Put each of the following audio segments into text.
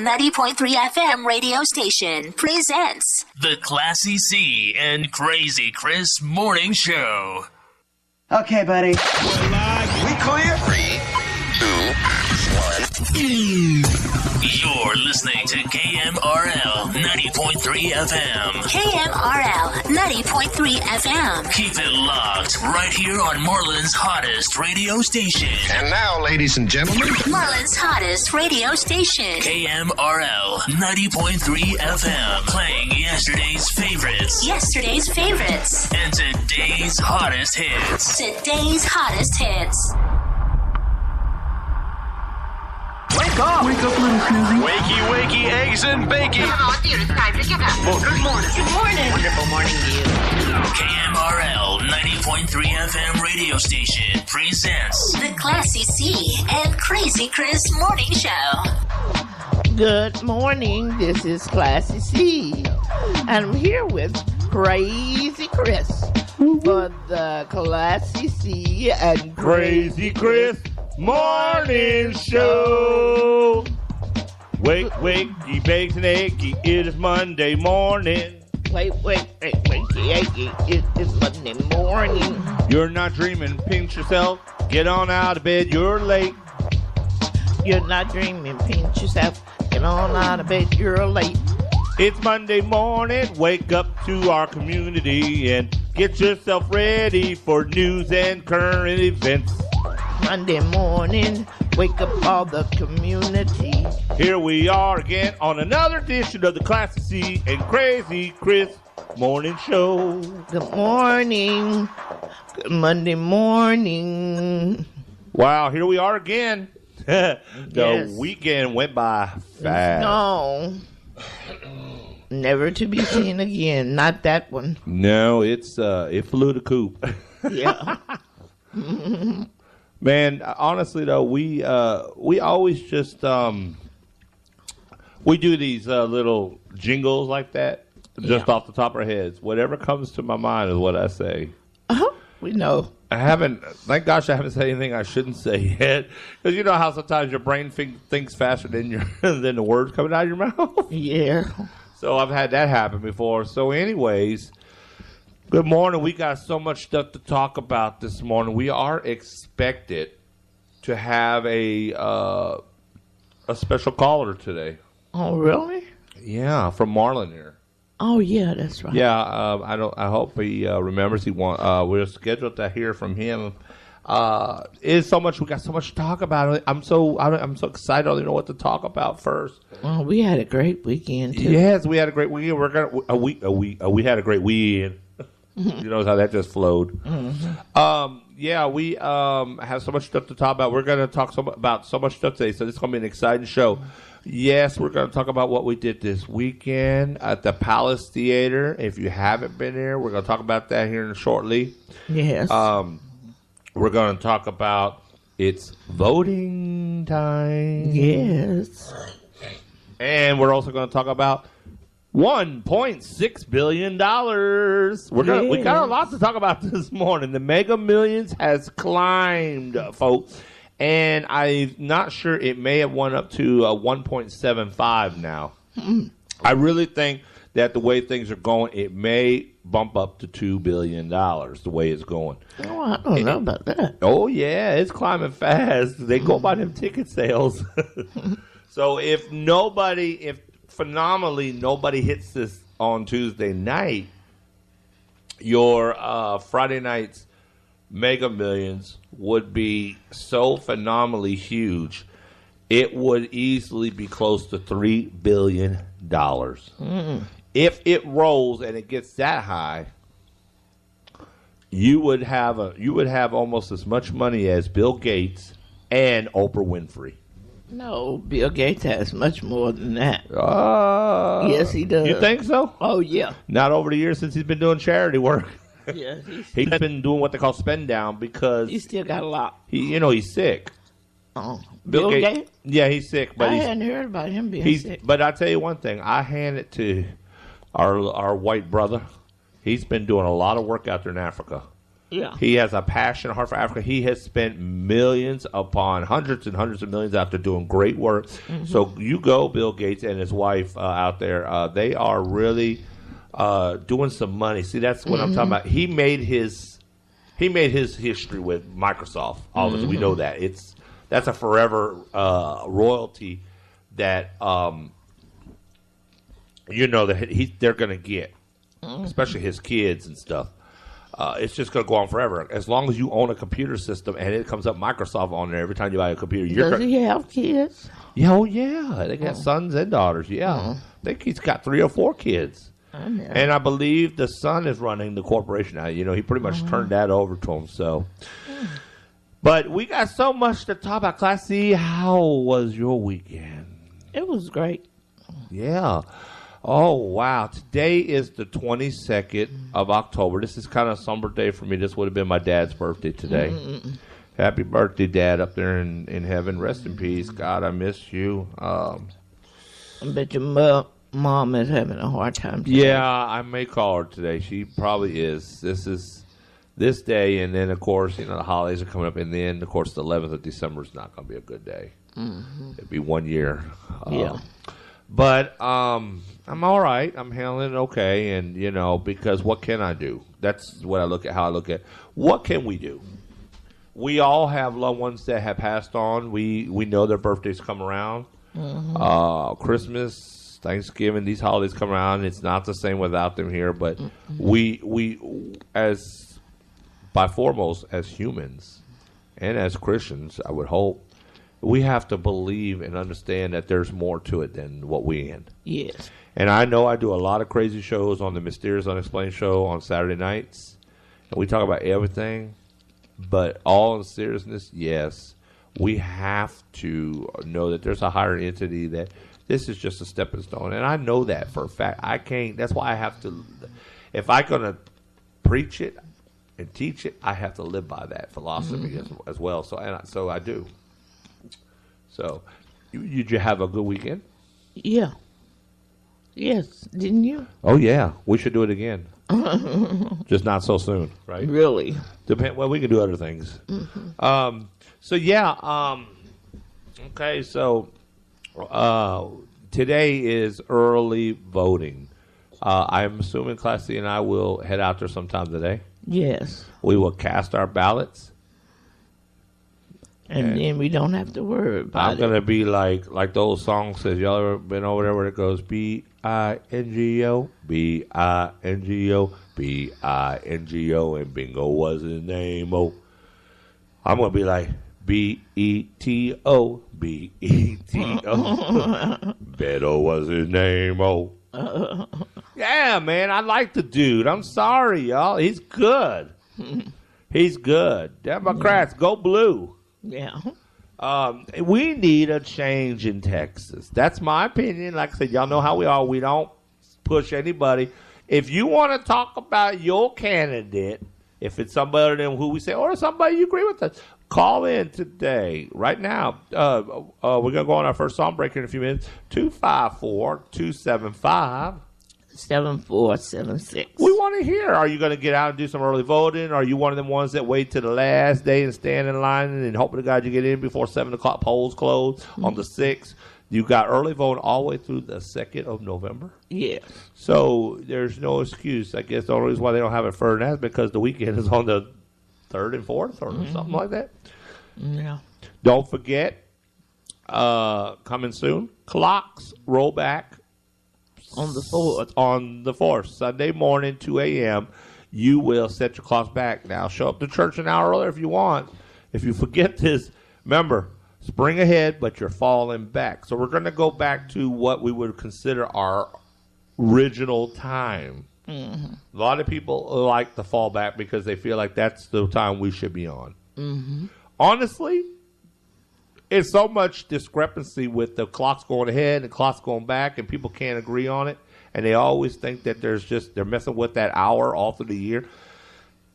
90.3 FM radio station presents the Classy C and Crazy Chris Morning Show. Okay, buddy. We clear? 3, 2, 1. You're listening to KMRL 90.3 FM. KMRL 90.3 FM. Keep it locked right here on Marlin's hottest radio station. And now, ladies and gentlemen, Marlin's hottest radio station. KMRL 90.3 FM. Playing yesterday's favorites. Yesterday's favorites. And today's hottest hits. Today's hottest hits. Wake up! Wake up, little Susie. wakey, wakey, eggs and bacon. Well, good morning. Good morning. Wonderful morning to you. KMRL 90.3 FM radio station presents The Classy C and Crazy Chris Morning Show. Good morning. This is Classy C. And I'm here with Crazy Chris for the Classy C and Crazy Chris Morning Show. Wakey, bakes and eggy, it is Monday morning. Wait, it is Monday morning. You're not dreaming, pinch yourself, get on out of bed, you're late. You're not dreaming, pinch yourself, get on out of bed, you're late. It's Monday morning, wake up to our community and get yourself ready for news and current events. Monday morning, wake up all the community. Here we are again on another edition of the Classy C and Crazy Chris Morning Show. Good morning. Good Monday morning. Wow, here we are again. The Yes. weekend went by fast. No. Never to be seen again. Not that one. No, it flew the coop. Yeah. Man, honestly though, we always just we do these little jingles like that just off the top of our heads. Whatever comes to my mind is what I say. We know. Thank gosh I haven't said anything I shouldn't say yet. Because you know how sometimes your brain thinks faster than than the words coming out of your mouth? Yeah. So I've had that happen before. So anyways, good morning. We got so much stuff to talk about this morning. We are expected to have a special caller today. Oh, really? Yeah, from Marlin here. Oh, yeah, that's right. Yeah, I hope he remembers. We're scheduled to hear from him. We got so much to talk about. I'm so excited. I don't even know what to talk about first. Well, we had a great weekend too. Yes, we had a great weekend. We had a great weekend. You know how that just flowed. Mm-hmm. We have so much stuff to talk about. We're going to talk about so much stuff today, so this is going to be an exciting show. Yes, we're going to talk about what we did this weekend at the Palace Theater. If you haven't been there, we're going to talk about that here shortly. Yes. We're going to talk about it's voting time. Yes. And we're also going to talk about $1.6 billion. We got a lot to talk about this morning. The Mega Millions has climbed, folks. And I'm not sure, it may have went up to 1.75 now. I really think that the way things are going, it may bump up to $2 billion the way it's going. Oh, I don't know about that. Oh, yeah, it's climbing fast. They go by them ticket sales. So if phenomenally nobody hits this on Tuesday night, your Friday night's Mega Millions would be so phenomenally huge, it would easily be close to $3 billion. If it rolls and it gets that high, you would have almost as much money as Bill Gates and Oprah Winfrey. No, Bill Gates has much more than that. Yes, he does. You think so? Oh, yeah. Not over the years since he's been doing charity work. Yeah, He's been doing what they call spend down because he still got a lot. He's sick. Oh, Bill Gates? Yeah, he's sick. But I hadn't heard about him being sick. But I tell you one thing, I hand it to our white brother. He's been doing a lot of work out there in Africa. Yeah. He has a passion, a heart for Africa. He has spent millions upon hundreds and hundreds of millions out there doing great work. Mm-hmm. So you go, Bill Gates and his wife out there. They are really doing some money. See, that's what I'm talking about. He made his history with Microsoft. All of us, we know that. That's a forever royalty that that they're going to get, especially his kids and stuff. It's just going to go on forever. As long as you own a computer system and it comes up Microsoft on there every time you buy a computer. Does he have kids? Yeah, yeah. They got sons and daughters. Yeah. I think he's got 3 or 4 kids. And I believe the son is running the corporation now. He pretty much turned that over to him. So, but we got so much to talk about. Class C, how was your weekend? It was great. Yeah. Oh, wow. Today is the 22nd of October. This is kind of a somber day for me. This would have been my dad's birthday today. Happy birthday, Dad, up there in heaven. Rest in peace. God, I miss you. I bet your mom is having a hard time today. Yeah, I may call her today. She probably is. This is this day, and then, of course, the holidays are coming up, and then, of course, the 11th of December is not going to be a good day. It'd be 1 year. Yeah. But I'm all right. I'm handling it okay, and because what can I do? That's what I look at. How I look at what can we do? We all have loved ones that have passed on. We know their birthdays come around. Christmas, Thanksgiving, these holidays come around. It's not the same without them here. But we as by foremost as humans and as Christians, I would hope. We have to believe and understand that there's more to it than what we in. Yes. And I know I do a lot of crazy shows on the Mysterious Unexplained show on Saturday nights. And we talk about everything. But all in seriousness, yes, we have to know that there's a higher entity, that this is just a stepping stone. And I know that for a fact. I can't. That's why I have to. If I'm going to preach it and teach it, I have to live by that philosophy as well. So I do. So, did you have a good weekend? Yeah. Yes, didn't you? Oh, yeah. We should do it again. Just not so soon, right? Really? Well, we can do other things. Okay, so today is early voting. I'm assuming Class C and I will head out there sometime today. Yes. We will cast our ballots. And then we don't have to worry about I'm going to be like the old song says. Y'all ever been over there where it goes B-I-N-G-O, B-I-N-G-O, B-I-N-G-O, and bingo was his name, oh. I'm going to be like B-E-T-O, B-E-T-O, Beto was his name, oh. Yeah, man, I like the dude. I'm sorry, y'all. He's good. He's good. Democrats, go blue. Yeah. We need a change in Texas. That's my opinion. Like I said, y'all know how we are. We don't push anybody. If you want to talk about your candidate, if it's somebody than who we say, or somebody you agree with us, call in today, right now. We're going to go on our first song break in a few minutes. 254-275. 7476. We want to hear. Are you going to get out and do some early voting? Are you one of them ones that wait to the last day and stand in line and hope to God you get in before 7 o'clock polls close on the 6th? You got early voting all the way through the 2nd of November? Yeah. So there's no excuse. I guess the only reason why they don't have it further than that is because the weekend is on the 3rd and 4th or something like that. Yeah. Don't forget, coming soon, clocks roll back. On the 4th. On the 4th, Sunday morning, 2 a.m., you will set your clocks back. Now, show up to church an hour earlier if you want. If you forget this, remember, spring ahead, but you're falling back. So we're going to go back to what we would consider our original time. A lot of people like to fall back because they feel like that's the time we should be on. Honestly, it's so much discrepancy with the clocks going ahead and clocks going back, and people can't agree on it. And they always think that they're messing with that hour all through the year.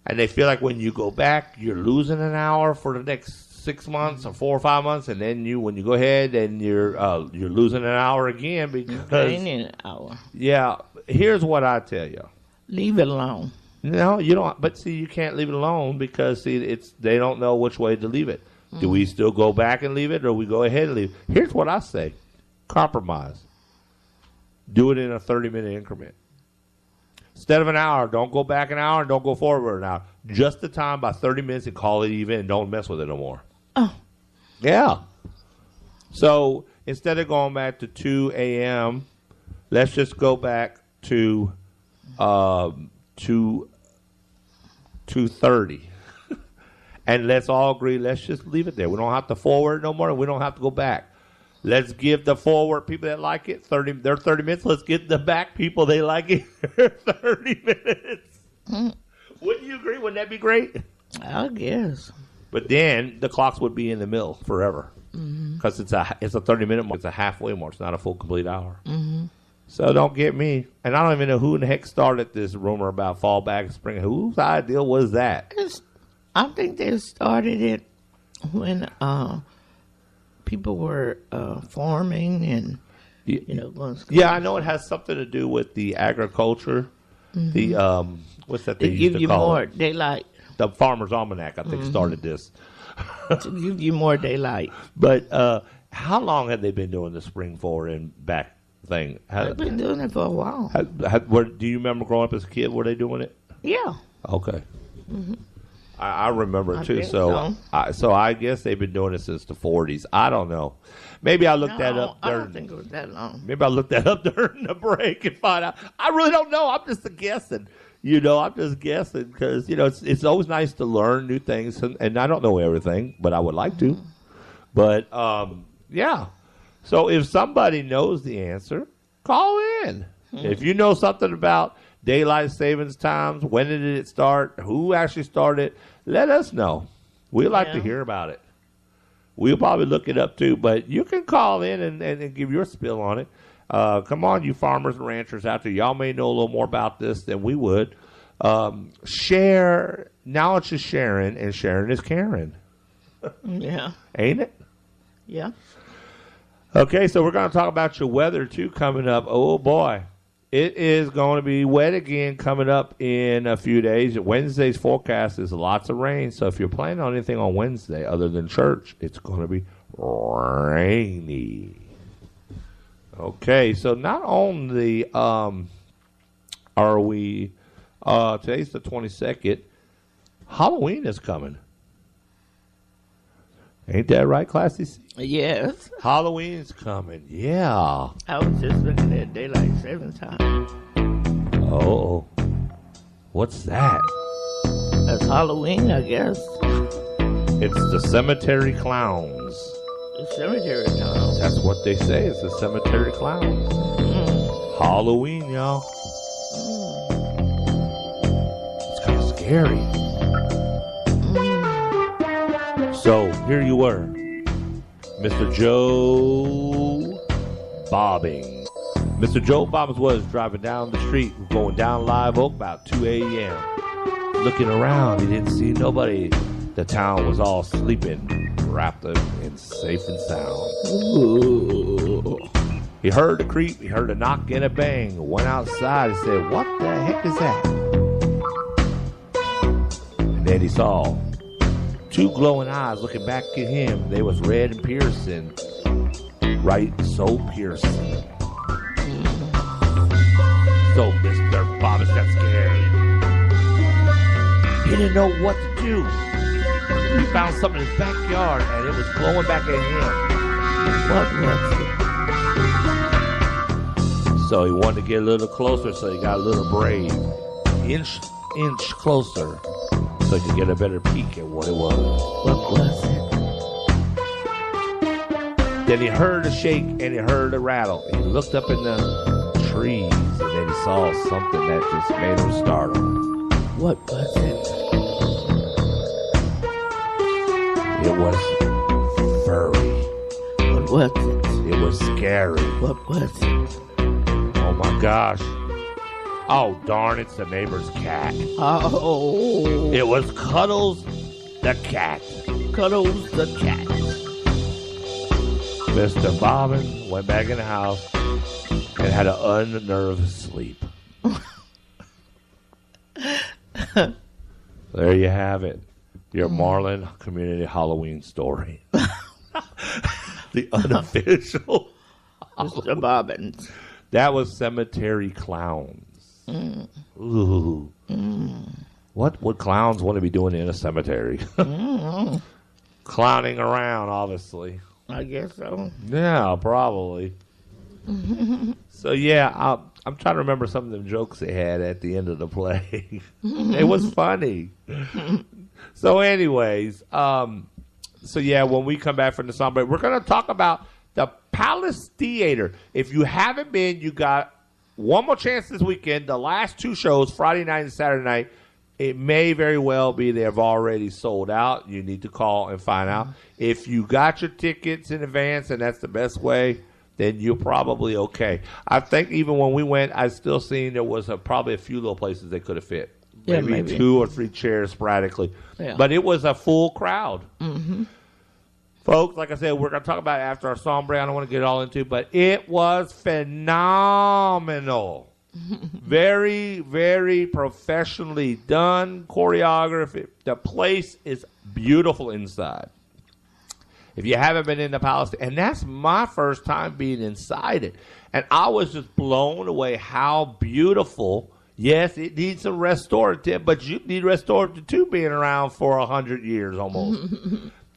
And they feel like when you go back, you're losing an hour for the next 6 months or 4 or 5 months, and then when you go ahead and you're losing an hour again because Gaining an hour. Yeah, here's what I tell you. Leave it alone. No, you don't. But see, you can't leave it alone because they don't know which way to leave it. Do we still go back and leave it, or we go ahead and leave it? Here's what I say: compromise. Do it in a 30-minute increment. Instead of an hour, don't go back an hour and don't go forward an hour. Just the time by 30 minutes and call it even and don't mess with it no more. Oh. Yeah. So instead of going back to 2 a.m., let's just go back to 2:30. And let's all agree, let's just leave it there. We don't have to forward no more. We don't have to go back. Let's give the forward people that like it 30 minutes. Let's get the back people they like it 30 minutes. Wouldn't you agree? Wouldn't that be great? I guess. But then the clocks would be in the middle forever because it's a 30-minute mark. It's a halfway mark. It's not a full complete hour. So don't get me. And I don't even know who in the heck started this rumor about fall back and spring. Whose idea was that? I think they started it when people were farming and going to school. Yeah, I know it has something to do with the agriculture. The what's that they used give to you call more it? daylight. The Farmer's Almanac, I think, started this. To give you more daylight. But how long have they been doing the spring forward and back thing? They've been doing it for a while. Do you remember growing up as a kid? Were they doing it? Yeah. Okay. I remember it too. think So I guess they've been doing it since the 40s. I don't know. Maybe I looked that up. I don't think it was that long. Maybe I looked that up during the break and find out. I really don't know. I'm just guessing. I'm just guessing because it's always nice to learn new things, and I don't know everything, but I would like to. But yeah. So if somebody knows the answer, call in. If you know something about daylight savings times, when did it start, who actually started, let us know. We'd like to hear about it. We'll probably look it up too, but you can call in and give your spill on it. Come on, you farmers and ranchers out there. Y'all may know a little more about this than we would. Share. Knowledge is sharing, and sharing is caring. Yeah. Ain't it? Yeah. Okay, so we're going to talk about your weather, too, coming up. Oh, boy. It is going to be wet again coming up in a few days. Wednesday's forecast is lots of rain, so if you're planning on anything on Wednesday other than church, it's going to be rainy. Okay, so not only are we, today's the 22nd, Halloween is coming. Ain't that right, Classy C? Yes. Halloween's coming, yeah. I was just looking at daylight savings time. Oh, what's that? That's Halloween, I guess. It's the cemetery clowns. The cemetery clowns. That's what they say. It's the cemetery clowns. Halloween, y'all. It's kind of scary. So here you were, Mr. Joe Bobbing. Mr. Joe Bobbins was driving down the street, going down Live Oak about 2 a.m. Looking around, he didn't see nobody. The town was all sleeping, wrapped up in safe and sound. Ooh. He heard a creep, he heard a knock and a bang, went outside and said, "What the heck is that?" And then he saw two glowing eyes looking back at him. They was red and piercing. Right, so piercing. So Mr. Bobbins got scared. He didn't know what to do. He found something in his backyard and it was glowing back at him. What was it? So he wanted to get a little closer, so he got a little brave. Inch closer, so he could get a better peek at what it was. What was it? Then he heard a shake and he heard a rattle. He looked up in the trees and then he saw something that just made him startle. What was it? It was furry. What was it? It was scary. What was it? Oh my gosh. Oh darn, it's the neighbor's cat. Oh. It was Cuddles the cat. Cuddles the cat. Mr. Bobbin went back in the house and had an unnerved sleep. There you have it. Your Marlin community Halloween story. The unofficial. Mr. Bobbins. That was Cemetery Clowns. Ooh. What would clowns want to be doing in a cemetery? Clowning around, obviously. I guess so. Yeah, probably. So, yeah, I'm trying to remember some of the jokes they had at the end of the play. It was funny. So, anyways, yeah, when we come back from the song break, we're going to talk about the Palace Theater. If you haven't been, you got one more chance this weekend. The last two shows, Friday night and Saturday night, it may very well be they've already sold out. You need to call and find out. If you got your tickets in advance, and that's the best way, then you're probably okay. I think even when we went, I still seen there was probably a few little places they could have fit. Yeah, maybe 2 or 3 chairs sporadically. Yeah. But it was a full crowd. Folks, like I said, we're going to talk about it after our song break. I don't want to get all into it, but it was phenomenal. Very, very professionally done choreography. The place is beautiful inside. If you haven't been in the Palace, and that's my first time being inside it, and I was just blown away how beautiful. Yes, it needs some restorative, but you need restorative too, being around for 100 years almost.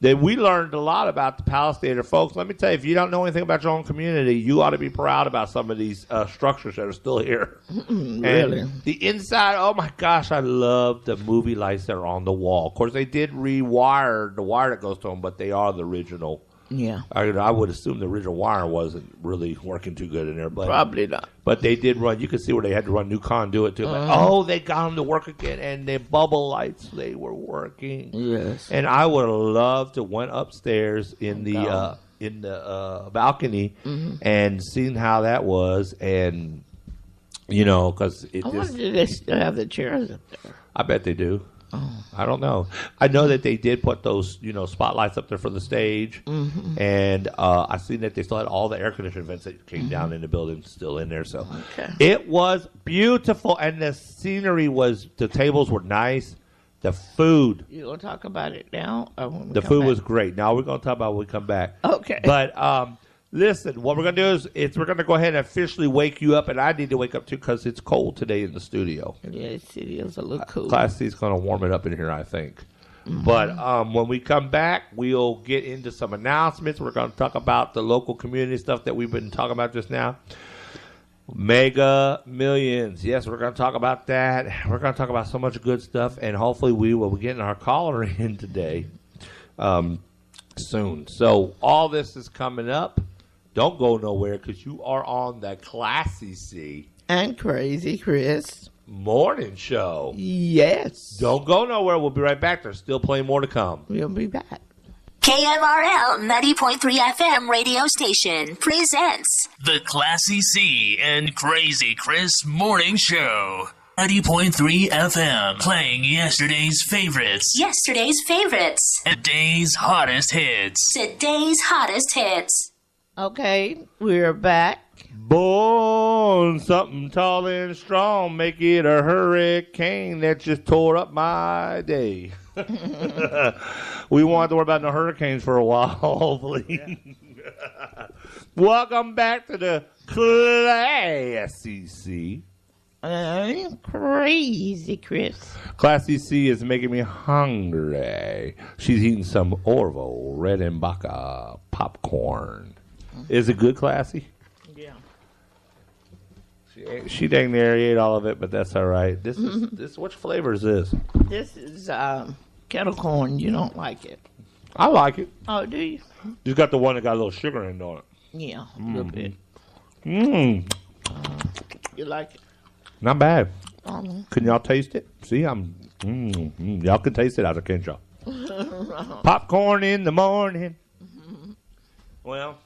Then we learned a lot about the Palace Theater. Folks, let me tell you, if you don't know anything about your own community, you ought to be proud about some of these structures that are still here. Really? And the inside, oh my gosh, I love the movie lights that are on the wall. Of course, they did rewire the wire that goes to them, but they are the original. Yeah. I would assume the original wire wasn't really working too good in there. But, Probably not. But they did run. You could see where they had to run new conduit too. They got them to work again, and the bubble lights, they were working. Yes. And I would have loved to went upstairs in the balcony and seen how that was, and because it I just. wonder if they still have the chairs up there. I bet they do. I don't know. I know that they did put those, spotlights up there for the stage, and I seen that they still had all the air conditioning vents that came down in the building still in there. So it was beautiful, and the scenery the tables were nice. The food. You gonna talk about it now? Or when we The come food back? was great. Now we're gonna talk about when we come back. Okay. But listen, what we're gonna do is we're gonna go ahead and officially wake you up, and I need to wake up too because it's cold today in the studio. Yeah, it is a little cool. Class C is going to warm it up in here, I think. But when we come back, we'll get into some announcements. We're going to talk about the local community stuff that we've been talking about just now. Mega Millions. Yes, we're going to talk about that. We're going to talk about so much good stuff, and hopefully we will be getting our caller in today soon. So all this is coming up. Don't go nowhere because you are on the Classy C and Crazy Chris morning show. Yes. Don't go nowhere. We'll be right back. There's still plenty more to come. We'll be back. KMRL 90.3 FM radio station presents The Classy C and Crazy Chris Morning Show. 90.3 FM, playing yesterday's favorites. Yesterday's favorites. And today's hottest hits. Today's hottest hits. Okay, we're back. Born something tall and strong, make it a hurricane that just tore up my day. We won't have to worry about no hurricanes for a while, hopefully. Yeah. Welcome back to the Classy C. Crazy Chris. Classy C is making me hungry. She's eating some Orvo Redenbacher popcorn. Is it good, Classy? Yeah. She dang near ate all of it, but that's all right. This is which flavor is this? This is kettle corn. You don't like it. I like it. Oh, do you? You got the one that got a little sugar in it, don't it? Yeah, a little bit. You like it? Not bad. Can y'all taste it? See, y'all can taste it out there, can't y'all? Popcorn in the morning. Well,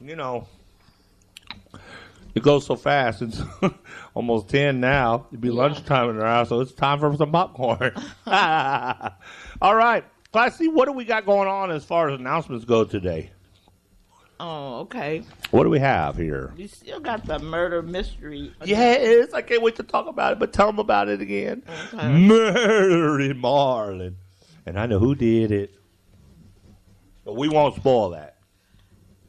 it goes so fast. It's almost 10 now. It'll be lunchtime in our house, so it's time for some popcorn. All right. Classy, what do we got going on as far as announcements go today? Oh, okay. What do we have here? We still got the murder mystery. Yes, I can't wait to talk about it, but tell them about it again. Okay. Murder in Marlin. And I know who did it. But we won't spoil that.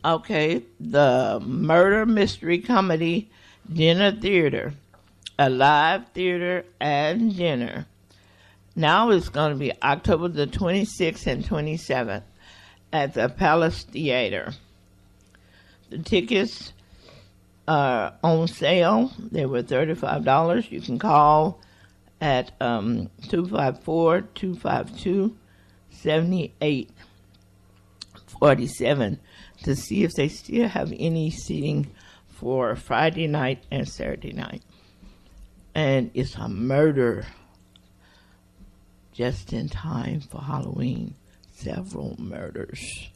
Okay, the murder mystery comedy dinner theater, a live theater and dinner. Now it's going to be October the 26th and 27th at the Palace Theater. The tickets are on sale. They were $35. You can call at 254-252-7847 to see if they still have any seating for Friday night and Saturday night. And it's a murder just in time for Halloween. Several murders.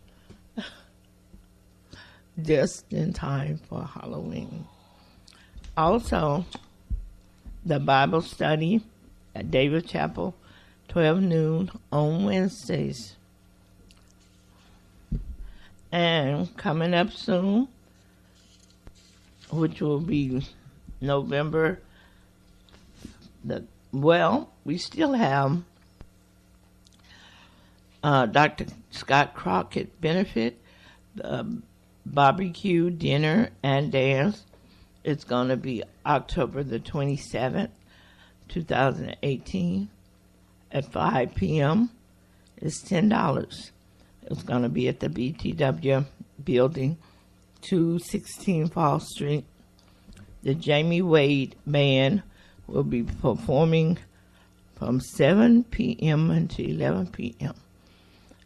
Just in time for Halloween. Also, the Bible study at David Chapel, 12 noon on Wednesdays. And coming up soon, which will be November, we still have Dr. Scott Crockett benefit, barbecue, dinner, and dance. It's going to be October the 27th, 2018 at 5 p.m. It's $10. It's going to be at the BTW building, 216 Fall Street. The Jamie Wade Band will be performing from 7 p.m. until 11 p.m.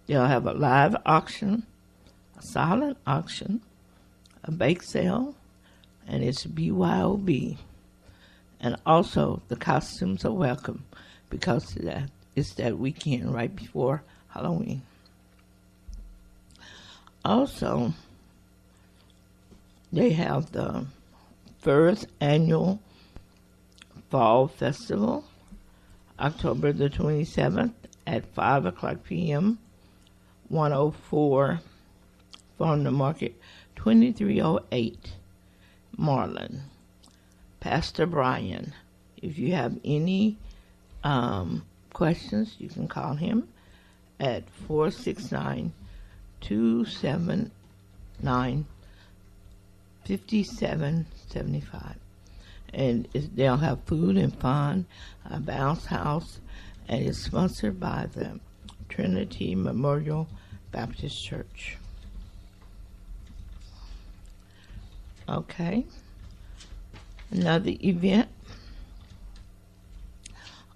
They'll have a live auction, a silent auction, a bake sale, and it's BYOB. And also, the costumes are welcome because it's that weekend right before Halloween. Also, they have the first annual Fall Festival, October the 27th at 5 o'clock p.m., 104 Farm to Market, 2308 Marlin. Pastor Brian, if you have any questions, you can call him at 469-279-5775. And they'll have food and fun, a bounce house, and it's sponsored by the Trinity Memorial Baptist Church. Okay. Another event,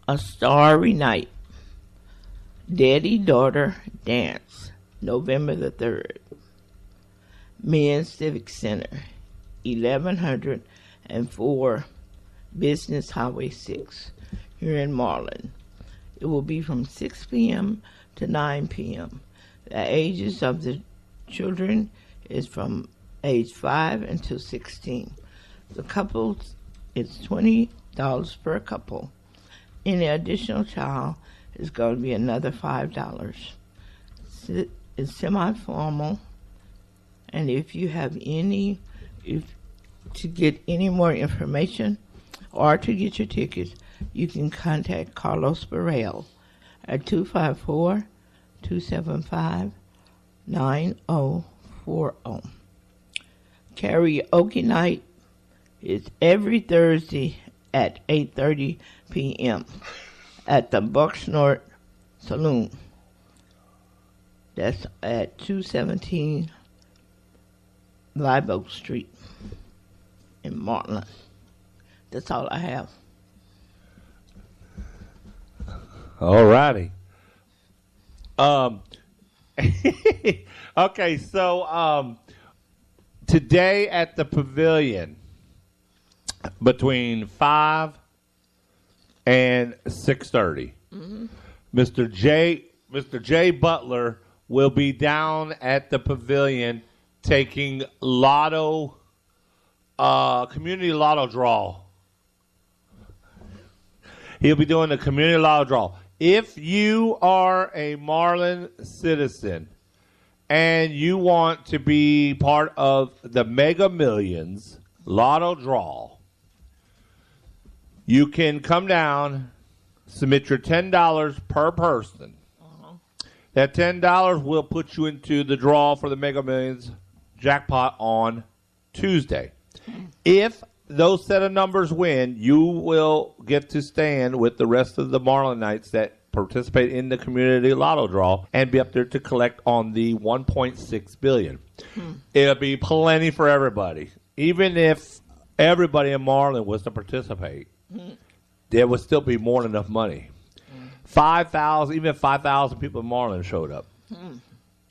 A Starry Night, Daddy-Daughter Dance, November the 3rd. Men's Civic Center, 1104 Business Highway 6, here in Marlin. It will be from 6 p.m. to 9 p.m. The ages of the children is from age 5 until 16. The couples, it's $20 per couple. Any additional child is going to be another $5. It's semi-formal, and if you have to get any more information or to get your tickets, you can contact Carlos Burrell at 254-275-9040. Karaoke night is every Thursday at 8:30 p.m. at the Bucksnort Saloon. That's at 217 Live Oak Street in Marlin. That's all I have. All righty. Okay, so today at the Pavilion between 5 and 6:30, Mr. J. Butler will be down at the Pavilion taking community lotto draw. He'll be doing the community lotto draw. If you are a Marlin citizen and you want to be part of the Mega Millions Lotto draw, you can come down, submit your $10 per person. That $10 will put you into the draw for the Mega Millions jackpot on Tuesday. If those set of numbers win, you will get to stand with the rest of the Marlinites that participate in the community lotto draw and be up there to collect on the $1.6 billion. It'll be plenty for everybody. Even if everybody in Marlin was to participate, there would still be more than enough money. 5,000, even if 5,000 people in Marlin showed up,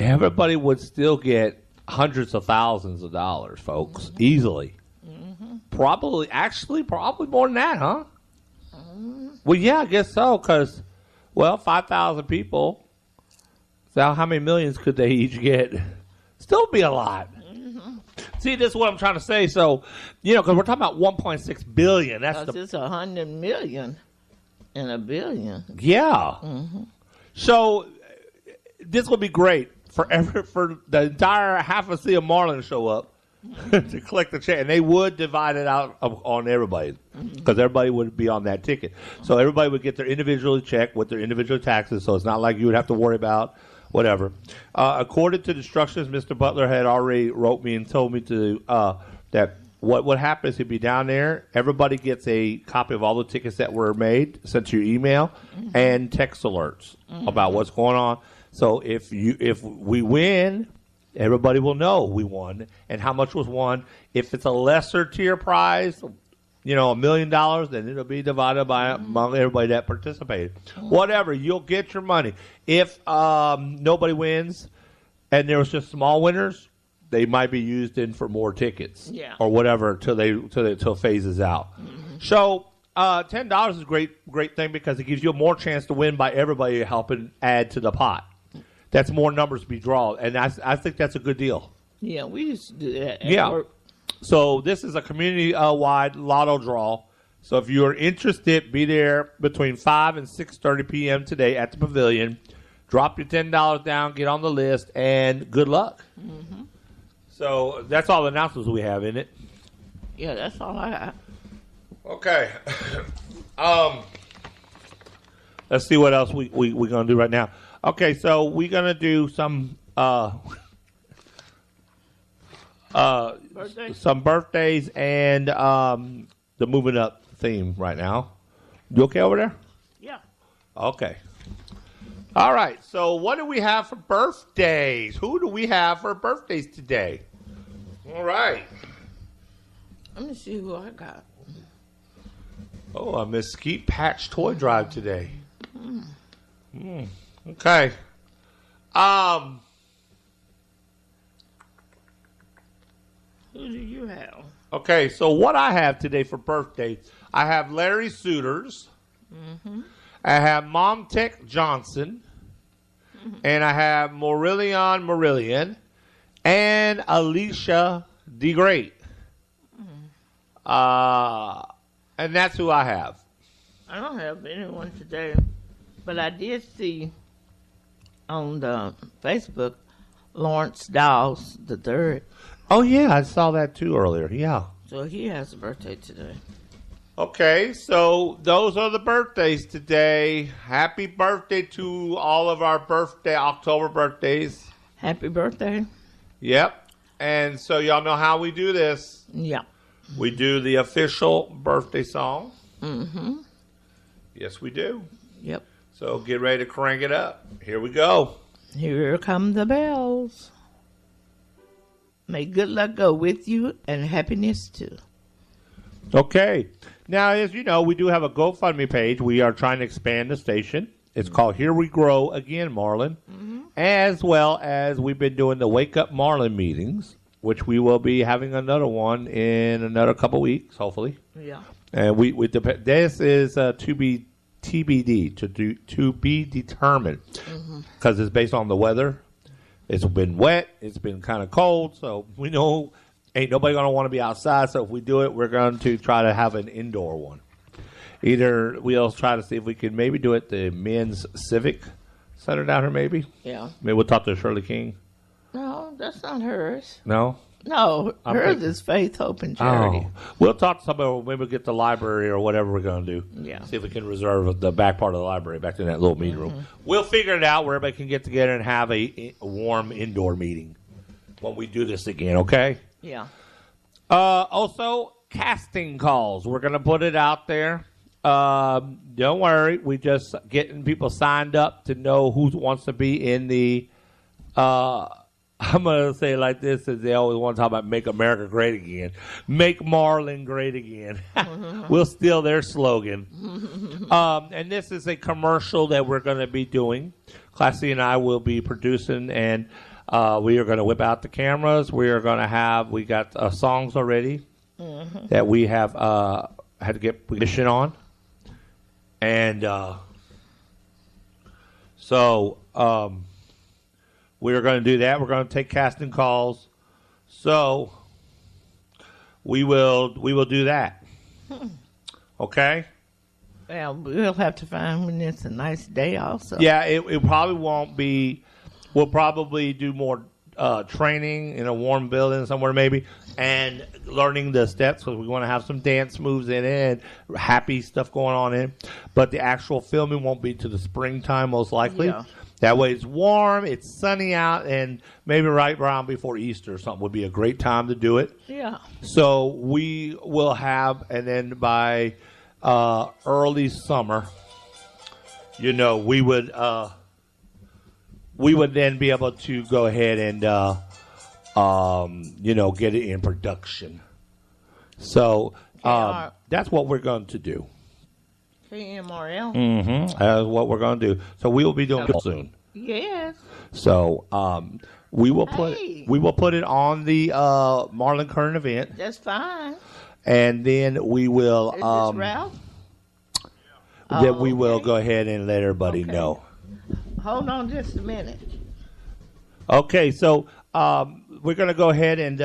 everybody would still get hundreds of thousands of dollars, folks, easily. Probably more than that, huh? Well, yeah, I guess so, because, 5,000 people, so how many millions could they each get? Still be a lot. See, this is what I'm trying to say. So, because we're talking about $1.6 billion. That's it's 100 million and a billion. Yeah. So, this will be great for the entire half a sea of Marlin to show up to collect the check. And they would divide it out on everybody because everybody would be on that ticket. So, everybody would get their individual check with their individual taxes. So, it's not like you would have to worry about whatever. According to the instructions, Mr. Butler had already wrote me and told me to that what happens is he'd be down there. Everybody gets a copy of all the tickets that were made, sent to your email, and text alerts about what's going on. So if we win, everybody will know we won and how much was won. If it's a lesser tier prize, $1 million, then it'll be divided by among everybody that participated. Whatever, you'll get your money. If nobody wins and there was just small winners, they might be used in for more tickets or whatever till it phases out. So $10 is a great thing because it gives you more chance to win by everybody helping add to the pot. That's more numbers to be drawn, and I think that's a good deal. Yeah, we used to do that at Yeah. work. So this is a community-wide lotto draw. So if you're interested, be there between 5 and 6:30 p.m. today at the pavilion. Drop your $10 down, get on the list, and good luck. So that's all the announcements we have, isn't it? Yeah, that's all I got. Okay. Let's see what else we're going to do right now. Okay, so we're going to do some some birthdays and the moving up theme right now. You okay over there? Yeah. Okay. All right. So what do we have for birthdays? Who do we have for birthdays today? All right. Let me see who I got. Oh, a Mesquite Patch toy drive today. Okay. Who do you have? Okay, so what I have today for birthday, I have Larry Suiters. I have Mom Tech Johnson. And I have Marillion. And Alicia DeGreat. And that's who I have. I don't have anyone today, but I did see on the Facebook Lawrence Dawes the third. Oh, yeah, I saw that too earlier. Yeah. So he has a birthday today. Okay, so those are the birthdays today. Happy birthday to all of our October birthdays. Happy birthday. Yep. And so y'all know how we do this. Yeah. We do the official birthday song. Mm-hmm. Yes, we do. Yep. So get ready to crank it up. Here we go. Here come the bells. May good luck go with you and happiness too. Okay. Now, as you know, we do have a GoFundMe page. We are trying to expand the station. It's called Here We Grow Again, Marlin. As well as we've been doing the Wake Up Marlin meetings, which we will be having another one in another couple weeks, hopefully. Yeah. And this is to be TBD, to be determined, because it's based on the weather. It's been wet. It's been kind of cold, so we know ain't nobody going to want to be outside. So if we do it, we're going to try to have an indoor one. Either we'll try to see if we can maybe do it at the Men's Civic Center down here, maybe. Yeah. Maybe we'll talk to Shirley King. No, that's not hers. No? No, I'm hers thinking- is Faith, Hope, and Charity. Oh. We'll talk to somebody. Maybe we'll get the library or whatever we're going to do. Yeah. See if we can reserve the back part of the library back in that little meeting room. We'll figure it out where everybody can get together and have a warm indoor meeting when we do this again, okay? Yeah. Also, casting calls. We're going to put it out there. Don't worry. We just getting people signed up to know who wants to be in the I'm going to say it like this, as they always want to talk about make America great again. Make Marlin great again. We'll steal their slogan. And this is a commercial that we're going to be doing. Classy and I will be producing, and we are going to whip out the cameras. We got songs already that we have had to get permission on. And so we're going to do that. We're going to take casting calls. So we will do that. Okay? Yeah, we'll have to find when it's a nice day also. Yeah, it probably won't be. We'll probably do more training in a warm building somewhere maybe, and learning the steps, because we want to have some dance moves in it and happy stuff going on in it. But the actual filming won't be to the springtime most likely. Yeah. That way it's warm, it's sunny out, and maybe right around before Easter or something would be a great time to do it. Yeah. So we will have, and then by early summer, we would then be able to go ahead and get it in production. So that's what we're going to do. KMRL? Mm-hmm. That's what we're going to do. So we will be doing it soon. Yes. So we will put it on the Marlin Current Event, That's fine. and then we will Is this Ralph? we will go ahead and let everybody know. Hold on just a minute. Okay, so we're going to go ahead and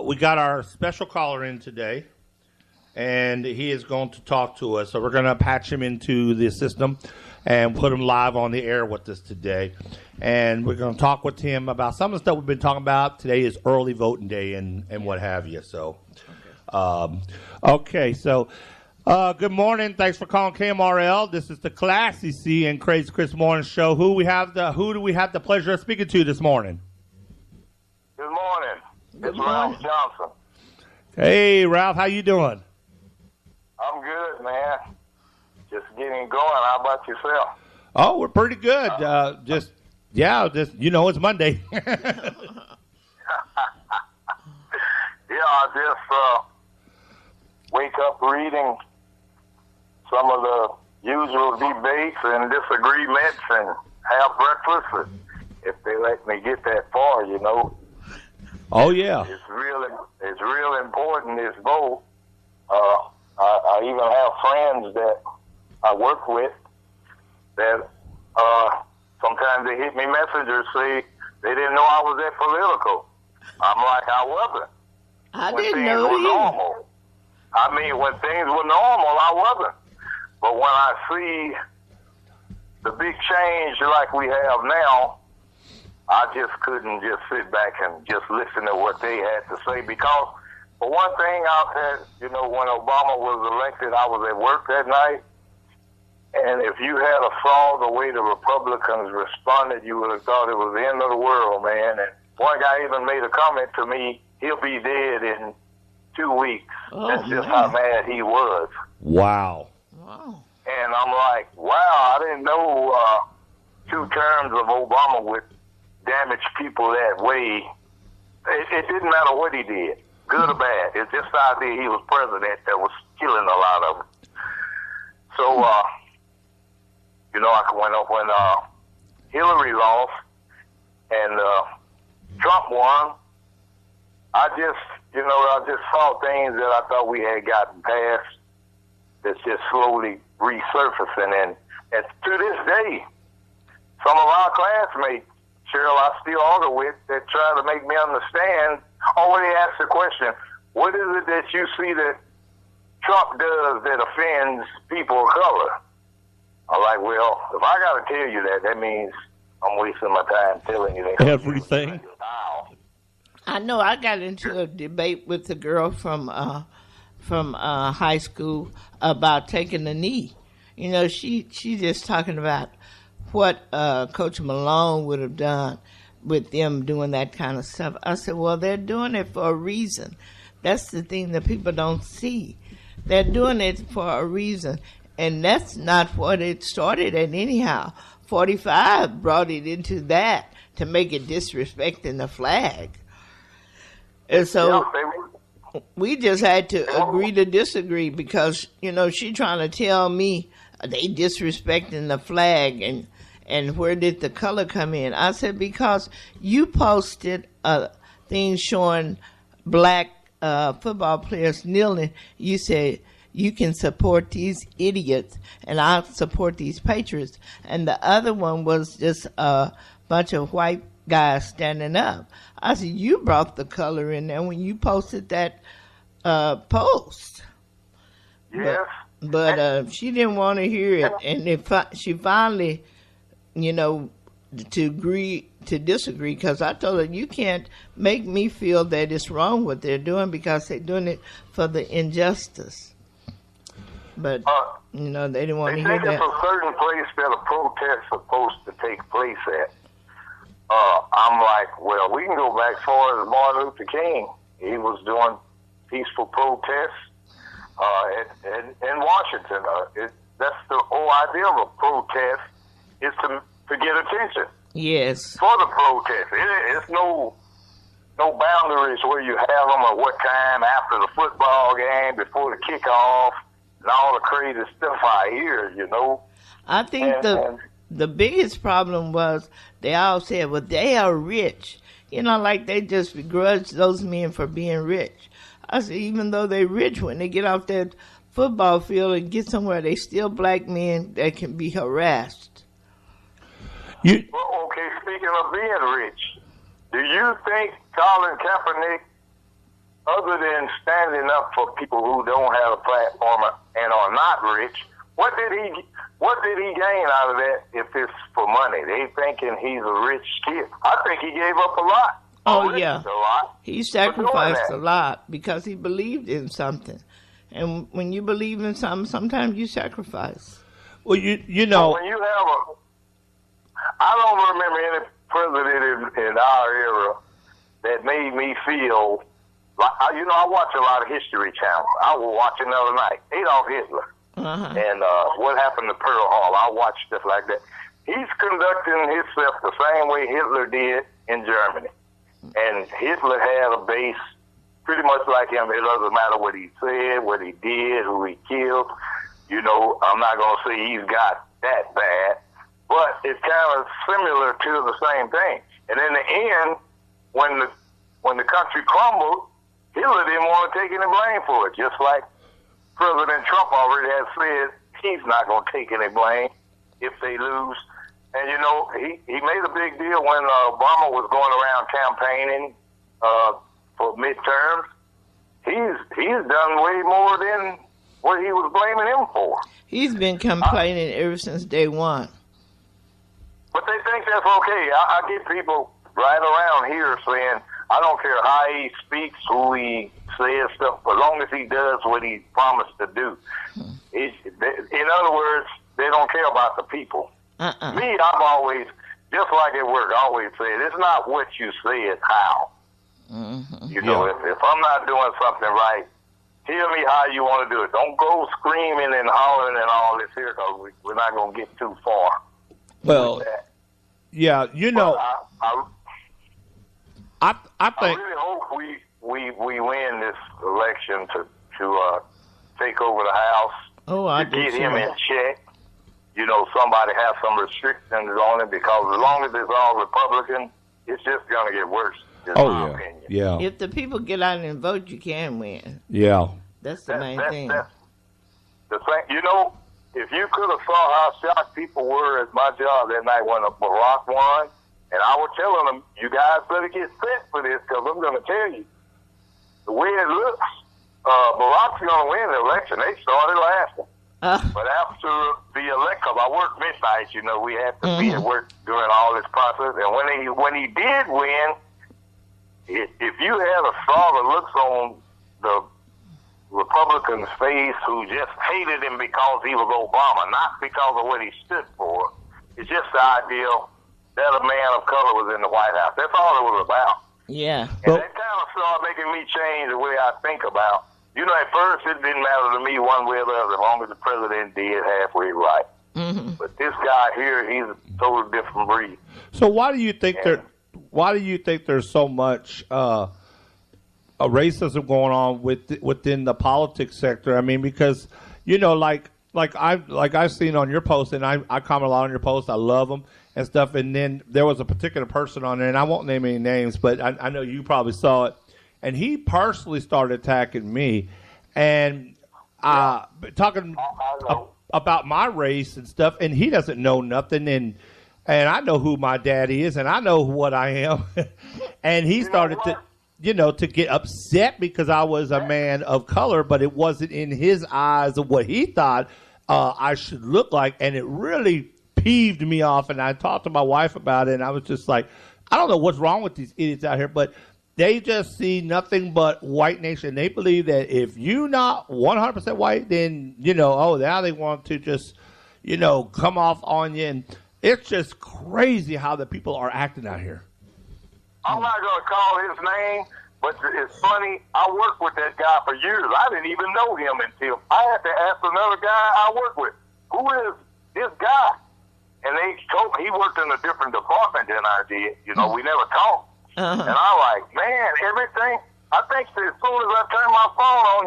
we got our special caller in today, and he is going to talk to us. So we're going to patch him into the system and put him live on the air with us today. And we're going to talk with him about some of the stuff we've been talking about. Today is early voting day and what have you. So, okay, so good morning. Thanks for calling KMRL. This is the Classy C and Crazy Chris Morning Show. Who do we have the pleasure of speaking to this morning? Good morning. Good It's Ralph morning. Johnson. Hey, Ralph, how you doing? I'm good, man. Just getting going. How about yourself? Oh, we're pretty good. Just it's Monday. Yeah, I just wake up reading some of the usual debates and disagreements and have breakfast if they let me get that far, Oh, yeah. It's real important, this vote. I even have friends that I work with that sometimes they hit me messengers say they didn't know I was that political. I'm like, I wasn't. I When didn't things know were either. normal. I mean, when things were normal, I wasn't. But when I see the big change like we have now, I just couldn't just sit back and just listen to what they had to say. Because, for one thing, when Obama was elected, I was at work that night. And if you had saw the way the Republicans responded, you would have thought it was the end of the world, man. And one guy even made a comment to me, he'll be dead in 2 weeks. Oh, That's just man. how mad he was. Wow. Wow. And I'm like, wow, I didn't know 2 terms of Obama would damage people that way. It didn't matter what he did, good or bad. It's just the idea he was president that was killing a lot of them. So, I went up when Hillary lost and Trump won. I just saw things that I thought we had gotten past that's just slowly resurfacing. And to this day, some of our classmates, Cheryl, I still argue with, that try to make me understand, already ask the question, what is it that you see that Trump does that offends people of color? I'm like, well, if I got to tell you that means I'm wasting my time telling you that. Everything. I know I got into a debate with the girl from high school about taking the knee. You know, she's just talking about what Coach Malone would have done with them doing that kind of stuff. I said, well, they're doing it for a reason. That's the thing that people don't see. They're doing it for a reason, and that's not what it started at anyhow. 45 brought it into that to make it disrespecting the flag. And so we just had to agree to disagree because, you know, she trying to tell me they disrespecting the flag and where did the color come in? I said, because you posted a thing showing black football players kneeling. You said you can support these idiots and I'll support these patriots. And the other one was just a bunch of white guys standing up. I said, you brought the color in there when you posted that post. Yes. But she didn't want to hear it. And she finally, you know, to disagree, because I told her, you can't make me feel that it's wrong what they're doing because they're doing it for the injustice. But, you know, they didn't want to hear that. They think it's a certain place that a protest is supposed to take place at. I'm like, well, we can go back as far as Martin Luther King. He was doing peaceful protests in Washington. That's the whole idea of a protest, is to get attention. Yes. For the protest. It's no boundaries where you have them at what time after the football game, before the kickoff, and all the crazy stuff I hear, you know. I think the biggest problem was they all said, well, they are rich. You know, like they just begrudge those men for being rich. I said, even though they're rich, when they get off that football field and get somewhere, they still black men that can be harassed. Well, okay, speaking of being rich, do you think Colin Kaepernick, other than standing up for people who don't have a platform and are not rich, what did he gain out of that if it's for money? They thinking he's a rich kid. I think he gave up a lot. Oh, yeah. A lot. He sacrificed a lot because he believed in something. And when you believe in something, sometimes you sacrifice. Well, you know. When you have I don't remember any president in our era that made me feel like, you know, I watch a lot of History Channel. I was watching the other night, Adolf Hitler. And what happened to Pearl Harbor. I watch stuff like that. He's conducting himself the same way Hitler did in Germany. And Hitler had a base pretty much like him. It doesn't matter what he said, what he did, who he killed. You know, I'm not going to say he's got that bad, but it's kind of similar to the same thing. And in the end, when the country crumbled, Hitler didn't want to take any blame for it, just like President Trump already has said he's not going to take any blame if they lose. And, you know, he made a big deal when Obama was going around campaigning for midterms. He's done way more than what he was blaming him for. He's been complaining ever since day one. But they think that's okay. I get people right around here saying, I don't care how he speaks, who he says stuff, as long as he does what he promised to do. In other words, they don't care about the people. Me, I've always, just like at work, I always say, it's not what you say, it's how. You know, if I'm not doing something right, tell me how you want to do it. Don't go screaming and hollering and all this here, because we're not going to get too far. Well, yeah, you know, I think I really hope we win this election to take over the House. I to get him in check. You know, somebody has some restrictions on it, because as long as it's all Republican, it's just going to get worse. Oh, yeah. If the people get out and vote, you can win. Yeah. That's the main thing. That's the thing. You know, if you could have saw how shocked people were at my job that night when Barack won, and I was telling them, you guys better get set for this, because I'm going to tell you, the way it looks, Barack's going to win the election. They started laughing. But after the election, I worked midnight. You know, we had to be at work during all this process. And when he did win, if you had a stronger looks on the Republican's face who just hated him because he was Obama, not because of what he stood for. It's just the idea that a man of color was in the White House. That's all it was about. Yeah. And that kind of started making me change the way I think about. You know, at first it didn't matter to me one way or the other, as long as the president did halfway right. Mm-hmm. But this guy here, he's a totally different breed. So why do you think Why do you think there's so much a racism going on within the politics sector? I mean, because you know, like I've seen on your post, and I comment a lot on your post. I love them and stuff. And then there was a particular person on there, and I won't name any names, but I know you probably saw it. And he personally started attacking me and talking about my race and stuff. And he doesn't know nothing. And I know who my daddy is, and I know what I am. And he started to get upset because I was a man of color, but it wasn't in his eyes of what he thought I should look like. And it really peeved me off. And I talked to my wife about it, and I was just like, I don't know what's wrong with these idiots out here, but they just see nothing but white nation. They believe that if you're not 100% white, then, now they want to just, come off on you. And it's just crazy how the people are acting out here. I'm not going to call his name, but it's funny. I worked with that guy for years. I didn't even know him until I had to ask another guy I worked with, who is this guy? And they told me he worked in a different department than I did. We never talked. And I'm like, man, everything. I think that as soon as I turn my phone on,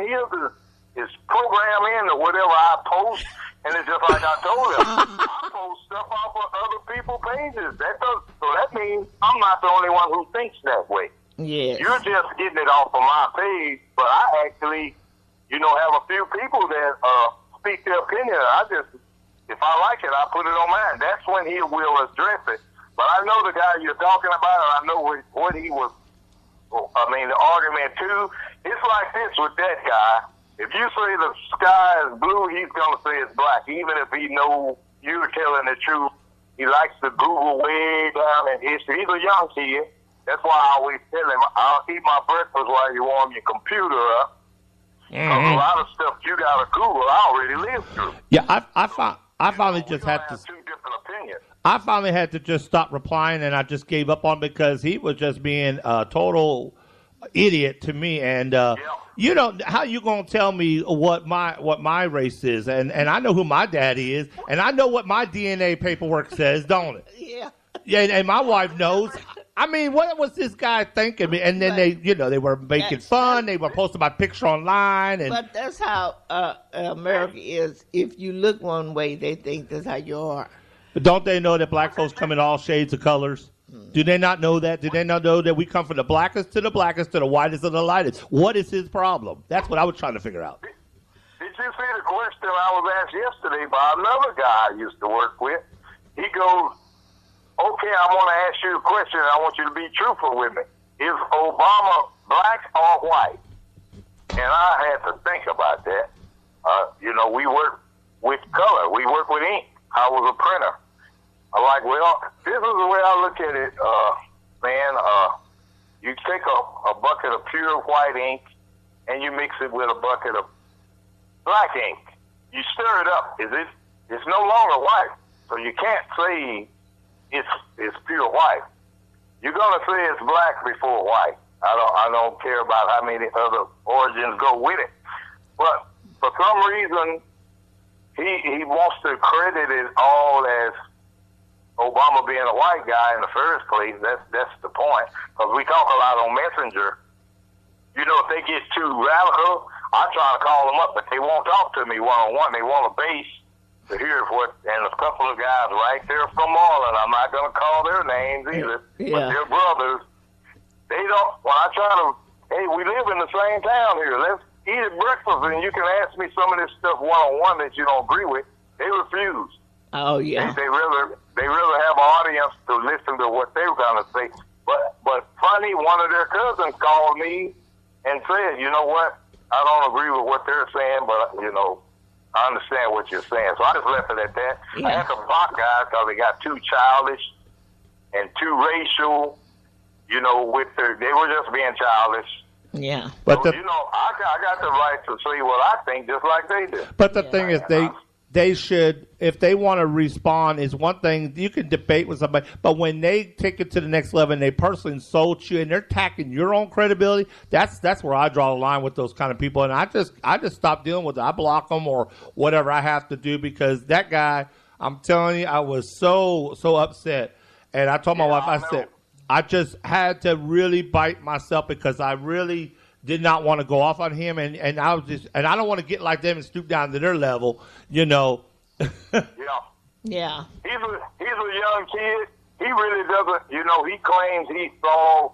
his program in or whatever I post, and it's just like I told him, I post stuff off of other people's pages. So that means I'm not the only one who thinks that way. Yeah. You're just getting it off of my page, but I actually, have a few people that speak their opinion. If I like it, I put it on mine. That's when he will address it. But I know the guy you're talking about, and I know what he was, the argument too. It's like this with that guy. If you say the sky is blue, he's going to say it's black, even if he knows you're telling the truth. He likes to Google way down in history. He's a young kid. That's why I always tell him, I'll eat my breakfast while you warm your computer up. Because a lot of stuff you got to Google, I already lived through. Yeah, I finally just had to. Two different opinions. I finally had to just stop replying, and I just gave up on because he was just being a total idiot to me. And how you gonna tell me what my race is? And I know who my daddy is, and I know what my DNA paperwork says, don't it? Yeah. Yeah, and my wife knows. I mean, what was this guy thinking? And then they were making fun. They were posting my picture online. But that's how America is. If you look one way, they think that's how you are. But don't they know that black folks come in all shades of colors? Do they not know that? Do they not know that we come from the blackest to the whitest to the lightest? What is his problem? That's what I was trying to figure out. Did you see the question I was asked yesterday by another guy I used to work with? He goes, okay, I want to ask you a question, and I want you to be truthful with me. Is Obama black or white? And I had to think about that. We work with color. We work with ink. I was a printer. I'm like, well, this is the way I look at it, man. You take a bucket of pure white ink, and you mix it with a bucket of black ink. You stir it up. It's no longer white, so you can't say it's pure white. You're gonna say it's black before white. I don't care about how many other origins go with it. But for some reason, he wants to credit it all as Obama being a white guy in the first place. That's the point. Because we talk a lot on Messenger. If they get too radical, I try to call them up, but they won't talk to me one-on-one. They want a base to hear and a couple of guys right there from Marlin, I'm not going to call their names either, but they're brothers. They don't, when I try to, hey, we live in the same town here, let's eat at breakfast and you can ask me some of this stuff one-on-one that you don't agree with. They refuse. Oh, yeah. They rather have an audience to listen to what they're going to say. But funny, one of their cousins called me and said, you know what, I don't agree with what they're saying, but, I understand what you're saying. So I just left it at that. Yeah. I had some block guys because they got too childish and too racial, you know, they were just being childish. Yeah. But So, you know, I got the right to say what I think just like they do. But the thing is, they should, if they want to respond, is one thing. You can debate with somebody, but when they take it to the next level and they personally insult you and they're attacking your own credibility, that's where I draw the line with those kind of people. And I just stop dealing with it. I block them or whatever I have to do, because that guy, I'm telling you, I was so upset. And I told my wife, I said, I just had to really bite myself, because I really did not want to go off on him, and I was just, and I don't want to get like them and stoop down to their level, you know. Yeah. Yeah. He's a young kid. He really doesn't, you know, he claims he saw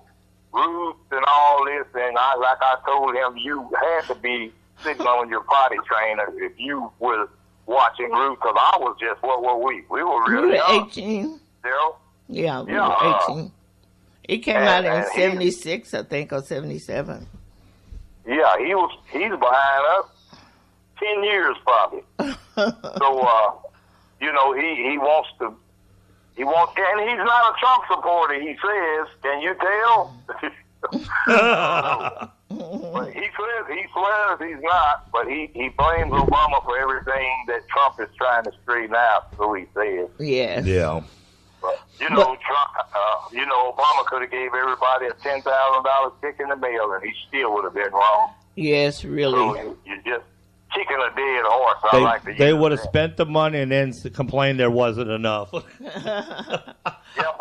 Roots and all this, and like I told him, you had to be sitting on your potty trainer if you were watching Roots, because I was just, what were we? We were really young. 18. Still? Yeah, we were 18. It came out in 76, I think, or 77. Yeah, he's behind us 10 years probably. So, you know, he wants, and he's not a Trump supporter, he says. Can you tell? But he swears he's not, but he blames Obama for everything that Trump is trying to straighten out, so he says. Yes. Yeah. But, you know, Trump, you know, Obama could have gave everybody a $10,000 check in the mail, and he still would have been wrong. Yes, really. So you're just kicking a dead horse. They would have spent the money and then complained there wasn't enough. Yeah,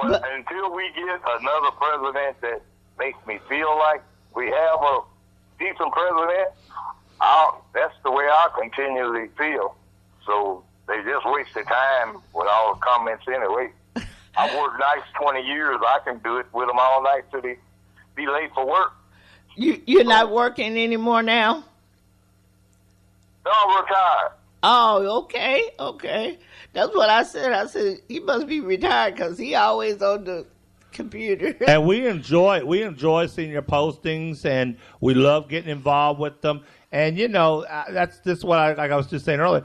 but until we get another president that makes me feel like we have a decent president, that's the way I continually feel. So they just wasted time with all the comments anyway. I worked nights 20 years. I can do it with them all night till they be late for work. You're not working anymore now? No, I'm retired. Oh, okay. That's what I said. I said he must be retired because he always on the computer. And we enjoy seeing your postings, and we love getting involved with them. And you know, that's just what like I was just saying earlier.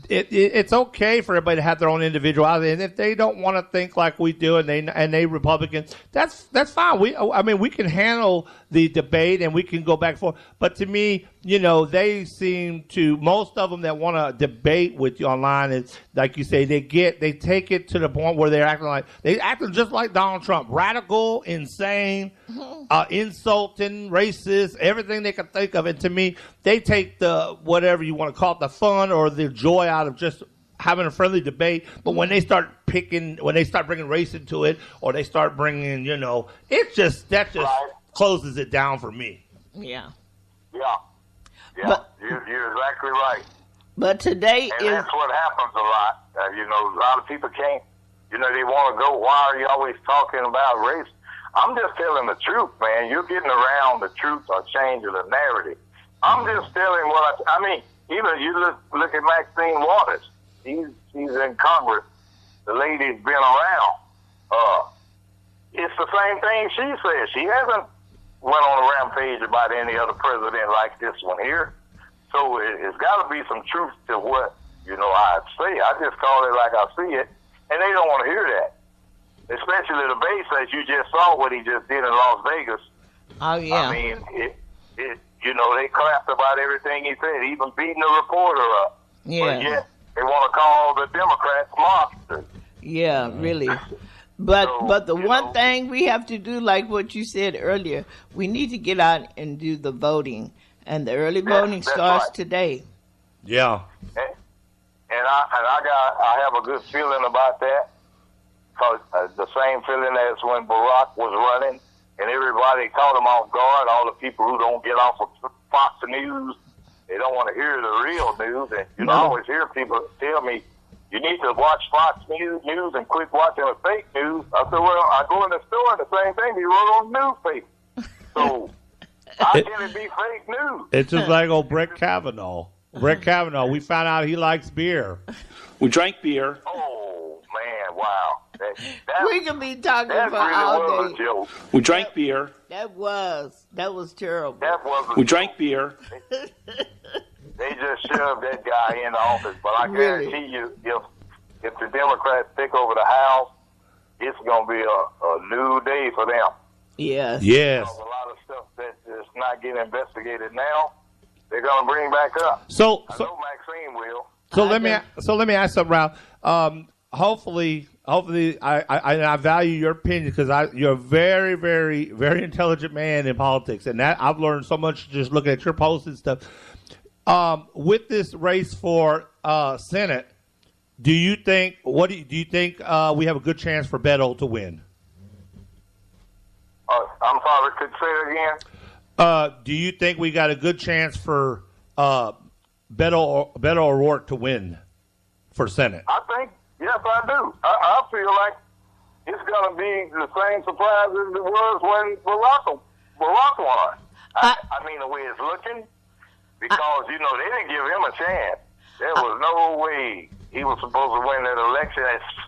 It's okay for everybody to have their own individuality, and if they don't want to think like we do, and they Republicans, that's fine. We can handle the debate and we can go back and forth. But to me, you know, they seem to, most of them that want to debate with you online, is like you say, they take it to the point where they're acting just like Donald Trump, radical, insane, insulting, racist, everything they can think of. And to me, they take the, whatever you want to call it, the fun or the joy out of just having a friendly debate. But when they start bringing race into it, or they start bringing, you know, that just closes it down for me. Yeah. But, you're exactly right. But today and that's what happens a lot. You know, a lot of people can't, you know, they want to go, why are you always talking about race? I'm just telling the truth, man. You're getting around the truth or changing the narrative. I'm just telling what I mean, even you look at Maxine Waters. She's in Congress. The lady's been around. It's the same thing she says. She hasn't went on a rampage about any other president like this one here. So it's got to be some truth to what, you know, I say. I just call it like I see it, and they don't want to hear that. Especially the base, as you just saw what he just did in Las Vegas. Oh, yeah. I mean, you know, they clapped about everything he said, even beating the reporter up. Yeah. But yet they want to call the Democrats monsters. Yeah, really. But the one thing we have to do, like what you said earlier, we need to get out and do the voting, and the early voting starts today. Yeah. And I have a good feeling about that, because the same feeling as when Barack was running, and everybody caught him off guard. All the people who don't get off of Fox News, they don't want to hear the real news. And you know, I always hear people tell me, you need to watch Fox News and quit watching the fake news. I said, well, I go in the store and the same thing he wrote on the newspaper. So how can it be fake news? It's just like old Brett Kavanaugh. Brett Kavanaugh, we found out he likes beer. We drank beer. Oh, man, wow. We can be talking that for really all was day. a joke. We drank beer. That was terrible. That was We drank beer. They just shove that guy in office. But I Really? guarantee you, if the Democrats take over the House, it's going to be a new day for them. Yes. Yes. Because a lot of stuff that is not getting investigated now, they're going to bring back up. So I know Maxine will. let me ask something, Ralph. Hopefully, I value your opinion because you're a very, very, very intelligent man in politics, and that I've learned so much just looking at your posts and stuff. With this race for Senate, do you think we have a good chance for Beto to win? I'm sorry, could say it again? Do you think we got a good chance for Beto O'Rourke to win for Senate? I think, yes, I do. I feel like it's going to be the same surprise as it was when Barack won. I mean, the way it's looking, because, they didn't give him a chance. There was no way he was supposed to win that election,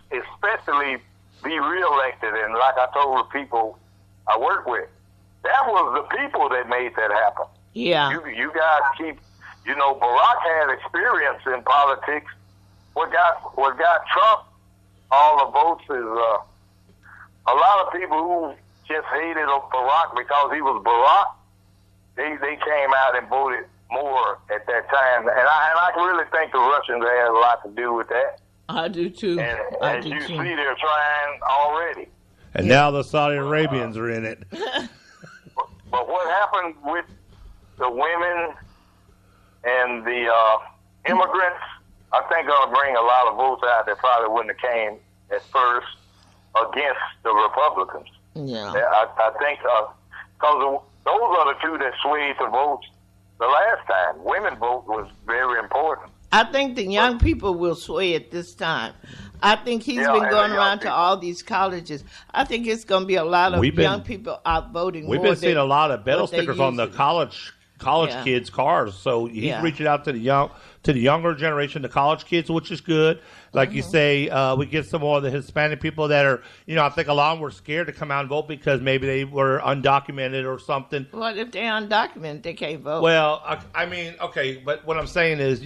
especially be reelected. And like I told the people I work with, that was the people that made that happen. Yeah. You guys keep, Barack had experience in politics. What got Trump all the votes is a lot of people who just hated Barack because he was Barack. They came out and voted more at that time, and I really think the Russians had a lot to do with that. I do too. And as you see, they're trying already. And now the Saudi Arabians are in it. But what happened with the women and the immigrants, I think going to bring a lot of votes out that probably wouldn't have came at first against the Republicans. Yeah. I think because those are the two that swayed the votes the last time. Women vote was very important. I think the young people will sway it this time. I think he's been going around to all these colleges. I think it's going to be a lot of young people out voting. We've been seeing a lot of Beto stickers on the college kids' cars. So he's reaching out to the younger generation, the college kids, which is good. Like you say, we get some more of the Hispanic people that are, I think a lot of them were scared to come out and vote because maybe they were undocumented or something. Well, if they're undocumented, they can't vote. Well, I mean, okay, but what I'm saying is,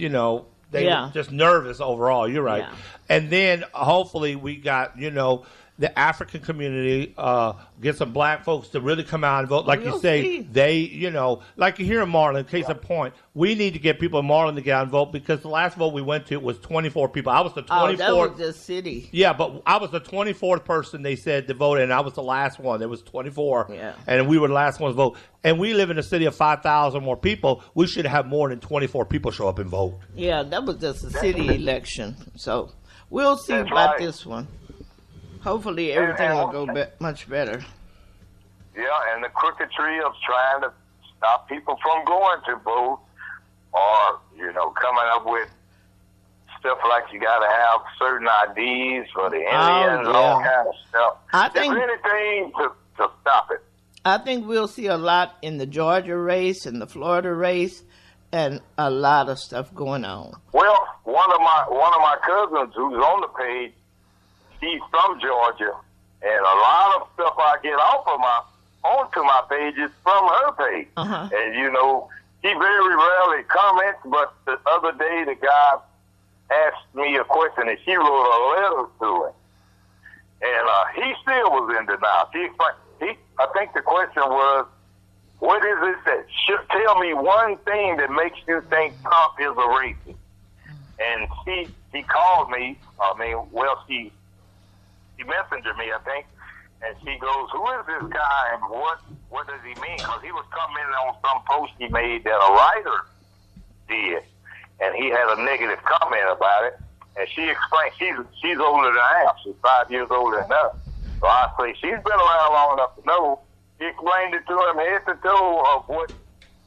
they were just nervous overall. You're right. Yeah. And then hopefully we got, the African community, get some black folks to really come out and vote. Like you say, they, like you hear in Marlin, case in point, we need to get people in Marlin to get out and vote because the last vote we went to was 24 people. I was the 24th. Oh, that was the city. Yeah, but I was the 24th person they said to vote, and I was the last one. There was 24. Yeah. And we were the last ones to vote. And we live in a city of 5,000 more people. We should have more than 24 people show up and vote. Yeah, that was just a city election. So we'll see about this one. Hopefully everything will go much better. Yeah, and the crooketry of trying to stop people from going to vote or, coming up with stuff like you got to have certain IDs for the Indians, all kind of stuff. There's anything to stop it. I think we'll see a lot in the Georgia race and the Florida race and a lot of stuff going on. Well, one of my cousins who's on the page, she's from Georgia, and a lot of stuff I get onto my page is from her page. Uh-huh. And he very rarely comments, but the other day the guy asked me a question, and she wrote a letter to him, and he still was in denial. I think the question was, what is it that should tell me one thing that makes you think Trump is a racist? And she called me. She messengered me, I think, and she goes, "Who is this guy and what does he mean?" Because he was commenting on some post he made that a writer did, and he had a negative comment about it. And she explained she's older than I am. She's 5 years older than us. So I say she's been around long enough to know. She explained it to him head to toe of what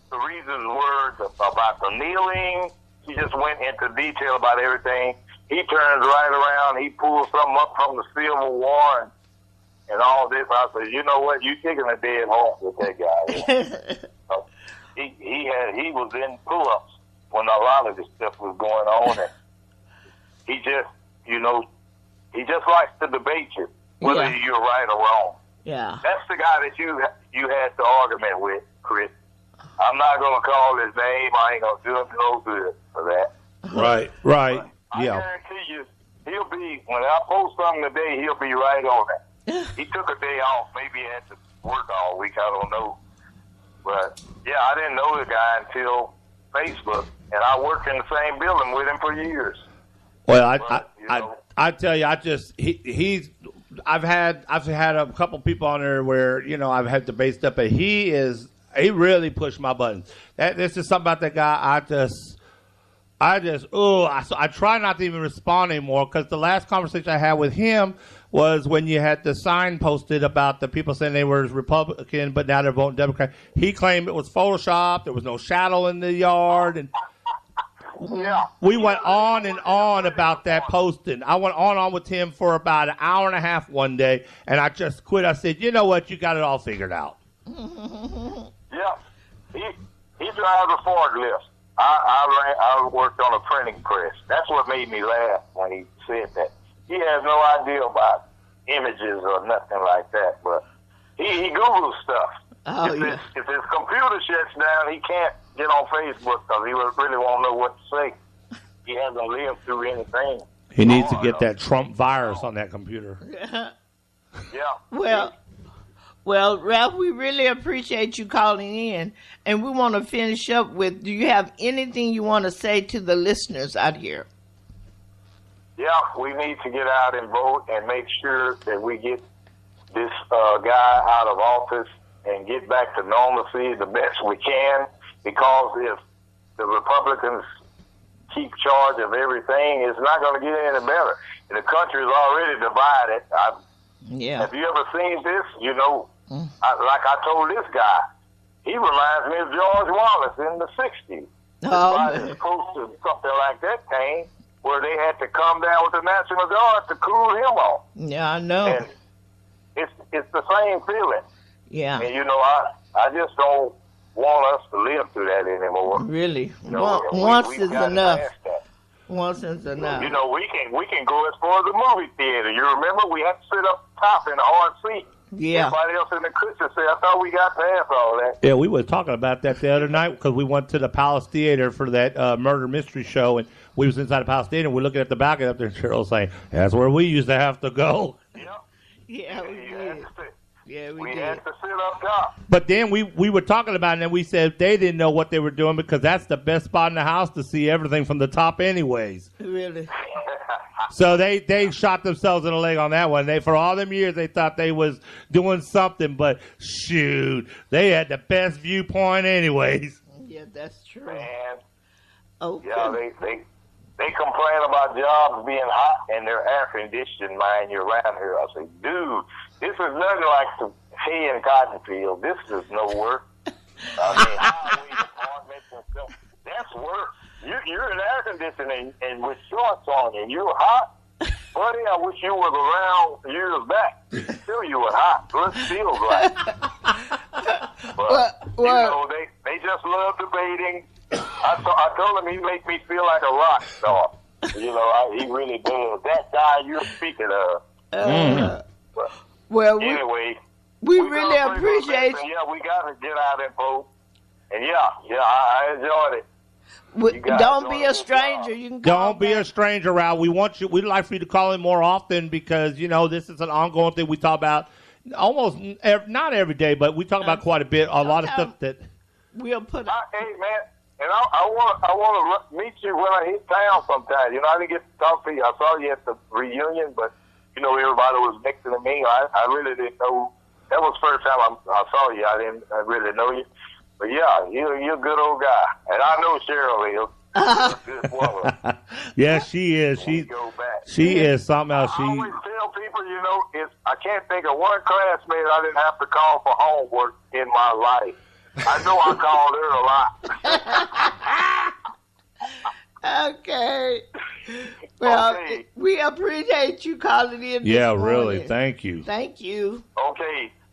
the reasons were about the kneeling. She just went into detail about everything. He turns right around. He pulls something up from the Civil War and all this. I said, you know what? You're kicking a dead horse with that guy. So he was in pull-ups when a lot of this stuff was going on. And he just likes to debate you, whether you're right or wrong. Yeah. That's the guy that you had the argument with, Chris. I'm not going to call his name. I ain't going to do him no good for that. Right. I Yeah. guarantee you, he'll be, when I post something today, he'll be right on that. He took a day off. Maybe he had to work all week. I don't know. But, yeah, I didn't know the guy until Facebook. And I worked in the same building with him for years. Well, I tell you, I've had a couple people on there where, you know, I've had to base up, but he really pushed my buttons. This is something about that guy. I try not to even respond anymore because the last conversation I had with him was when you had the sign posted about the people saying they were Republican, but now they're voting Democrat. He claimed it was Photoshop. There was no shadow in the yard. And Yeah. we went on and on about that posting. I went on and on with him for about an hour and a half one day, and I just quit. I said, you know what? You got it all figured out. Yeah. He drives a forklift. I worked on a printing press. That's what made me laugh when he said that. He has no idea about images or nothing like that, but he Googles stuff. Oh, if his computer shuts down, he can't get on Facebook because he really won't know what to say. He hasn't lived through anything. He needs to get that Trump virus on that computer. Yeah. Well, Ralph, we really appreciate you calling in, and we want to finish up with, do you have anything you want to say to the listeners out here? Yeah, we need to get out and vote and make sure that we get this guy out of office and get back to normalcy the best we can, because if the Republicans keep charge of everything, it's not going to get any better. And the country is already divided. Have you ever seen this? You know, like I told this guy, he reminds me of George Wallace in the 60s. Somebody posted something like that came where they had to come down with the National Guard to cool him off. Yeah, I know. And it's the same feeling. Yeah. And, you know, I just don't want us to live through that anymore. Really? You know, once we've is gotten enough. past that. Once is enough. You know, we can go as far as the movie theater. You remember we had to sit up top in a hard seat. Yeah. Everybody else in the cushion said, I thought we got past all that. Yeah, we were talking about that the other night because we went to the Palace Theater for that murder mystery show, and we was inside the Palace Theater, and we're looking at the balcony up there, and Cheryl saying, that's where we used to have to go. Yeah, we did. Yeah, we did. had to sit up top. But then we were talking about it, and we said they didn't know what they were doing because that's the best spot in the house to see everything from the top anyways. Really? So they shot themselves in the leg on that one. For all them years, they thought they was doing something, but shoot, they had the best viewpoint anyways. Yeah, that's true. Man. Okay. Yeah, they complain about jobs being hot and they're air conditioned, mind you, around here. I say, dude, this is nothing like the hay and cotton field. This is no work. I mean, highway departments and stuff. That's work. You're in air conditioning and with shorts on and you're hot. Buddy, I wish you was around years back. Still you were hot. Let's feel right. But, you know, they just love debating. I told him he make me feel like a rock star. You know, he really does. That guy you're speaking of. Well, anyway, we really appreciate you. Yeah, we got to get out and vote. And I enjoyed it. Don't be a stranger. You can Don't be a stranger, Ralph. We'd like for you to call in more often because, you know, this is an ongoing thing we talk about almost not every day, but we talk about quite a bit. A lot of stuff that we'll put. Hey, man, and I want to meet you when I hit town sometime. You know, I didn't get to talk to you. I saw you at the reunion, but, you know, everybody was mixing to me. I really didn't know. That was the first time I saw you. I really know you. But, yeah, you're a good old guy. And I know Cheryl is. A good woman. Yes, she is. She is something else. I always tell people, you know, I can't think of one classmate I didn't have to call for homework in my life. I know I called her a lot. Okay. Well, we appreciate you calling in. Yeah, this really. morning. Thank you. Thank you.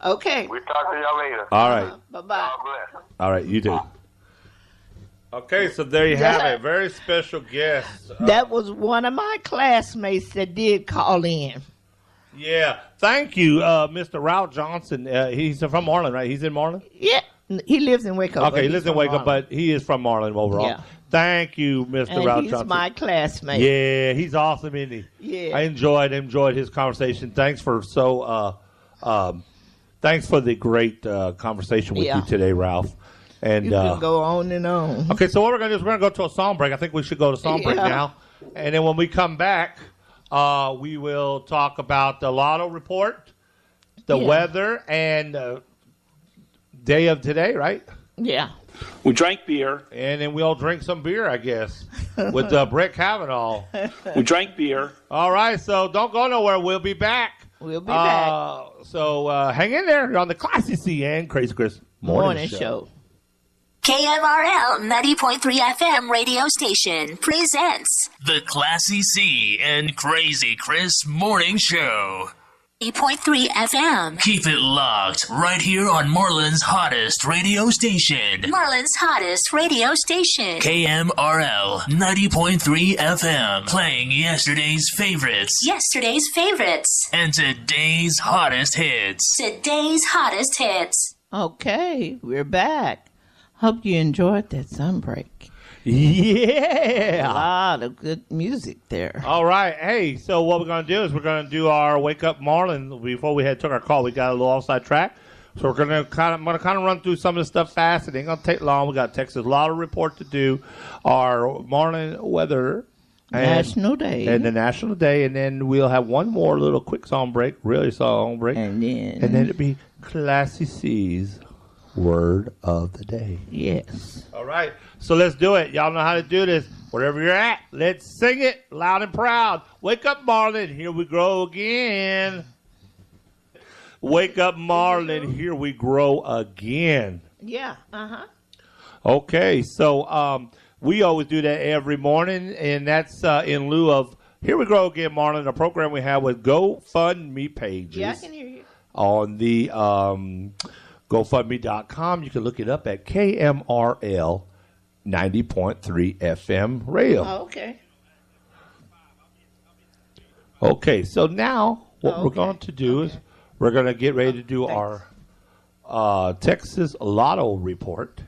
Okay. We'll talk to y'all later. All right. Bye-bye. God bless. All right, you too. Okay, so there you have it. Very special guest. That was one of my classmates that did call in. Yeah. Thank you, Mr. Ralph Johnson. He's from Marlin, right? He's in Marlin? Yeah. He lives in Waco. Okay, he lives in Waco, but he is from Marlin overall. Yeah. Thank you, Mr. And Ralph he's Johnson. my classmate. Yeah, he's awesome, isn't he? Yeah. I enjoyed his conversation. Thanks for thanks for the great conversation with you today, Ralph. And you can go on and on. Okay, so what we're going to do is we're going to go to a song break. I think we should go to song break now. And then when we come back, we will talk about the lotto report, the weather, and day of today, right? Yeah. We drank beer. And then we'll drink some beer, I guess, with Brett Kavanaugh. We drank beer. All right, so don't go nowhere. We'll be back. We'll be back. So hang in there on the Classy C and Crazy Chris Morning Show. KMRL 90.3 FM radio station presents The Classy C and Crazy Chris Morning Show. 90.3 FM. Keep it locked right here on Marlin's hottest radio station. Marlin's hottest radio station. KMRL 90.3 FM. Playing yesterday's favorites. Yesterday's favorites. And today's hottest hits. Today's hottest hits. Okay, we're back. Hope you enjoyed that sunbreak. Yeah. A lot of good music there. All right. Hey, so what we're going to do is we're going to do our Wake Up Marlin. Before we took our call, we got a little offside track. So I'm going to kind of run through some of the stuff fast. It ain't going to take long. We got Texas Lotto Report to do, our Marlin weather. National Day. And the National Day. And then we'll have one more little quick song break, really song break. And then it'll be Classy C's Word of the Day. Yes. All right. So let's do it. Y'all know how to do this. Wherever you're at, let's sing it loud and proud. Wake up, Marlin. Here we grow again. Wake up, Marlin. Here we grow again. Yeah. Uh-huh. Okay. So we always do that every morning, and that's in lieu of Here We Grow Again, Marlin, a program we have with GoFundMe pages. Yeah, I can hear you. On the GoFundMe.com. You can look it up at KMRL 90.3 FM radio. Oh, okay. Okay, so now what we're going to do is we're going to get ready to do our Texas Lotto report.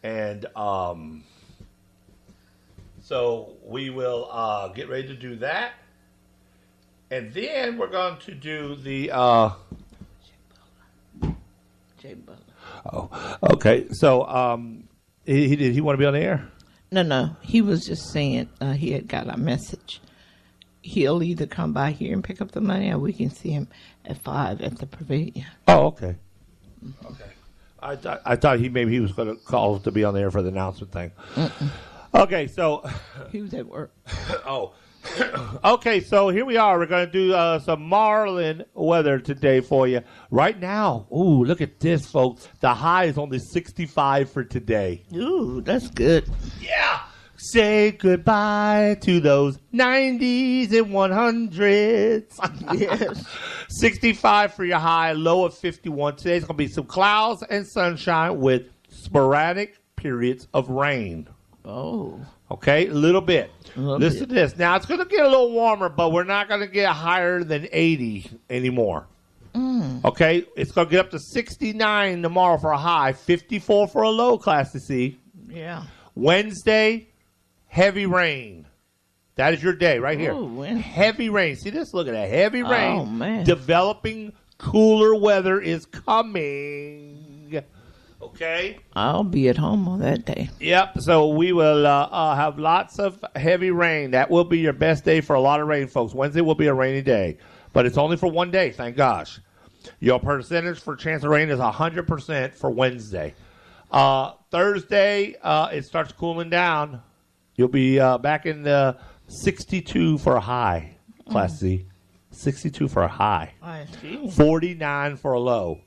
And so we will get ready to do that. And then we're going to do the... Jay Butler. Oh, okay. So did he want to be on the air? No. He was just saying he had got a message. He'll either come by here and pick up the money, or we can see him at 5 at the pavilion. Oh, okay. Okay. I thought he was going to call to be on the air for the announcement thing. Okay, so he was at work. Oh. Okay, so here we are. We're going to do some Marlin weather today for you. Right now, ooh, look at this, folks. The high is only 65 for today. Ooh, that's good. Yeah. Say goodbye to those 90s and 100s. Yes. 65 for your high, low of 51. Today's going to be some clouds and sunshine with sporadic periods of rain. Oh. Okay, a little bit. Listen to this. Now, it's going to get a little warmer, but we're not going to get higher than 80 anymore. Okay, it's going to get up to 69 tomorrow for a high, 54 for a low, Class C. Yeah. Wednesday, heavy rain. That is your day right here. Oh, heavy rain. See this? Look at that. Heavy rain. Oh, man. Developing cooler weather is coming. Okay? I'll be at home on that day. Yep. So we will have lots of heavy rain. That will be your best day for a lot of rain, folks. Wednesday will be a rainy day. But it's only for one day, thank gosh. Your percentage for chance of rain is 100% for Wednesday. Thursday, it starts cooling down. You'll be back in the 62 for a high, Class C. 62 for a high. I see. 49 for a low.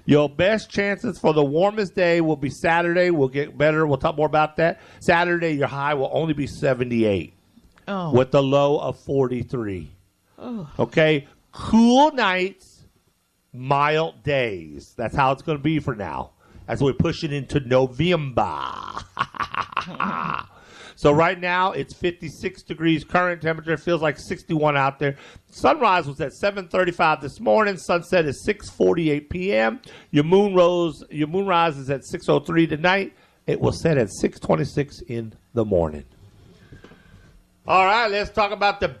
Your best chances for the warmest day will be Saturday. We'll get better. We'll talk more about that. Saturday, your high will only be 78 with the low of 43. Oh. Okay? Cool nights, mild days. That's how it's going to be for now as we push it into November. So right now it's 56 degrees current temperature. It feels like 61 out there. Sunrise was at 7:35 this morning. Sunset is 6:48 p.m. Your moonrise is at 6:03 tonight. It will set at 6:26 in the morning. All right, let's talk about the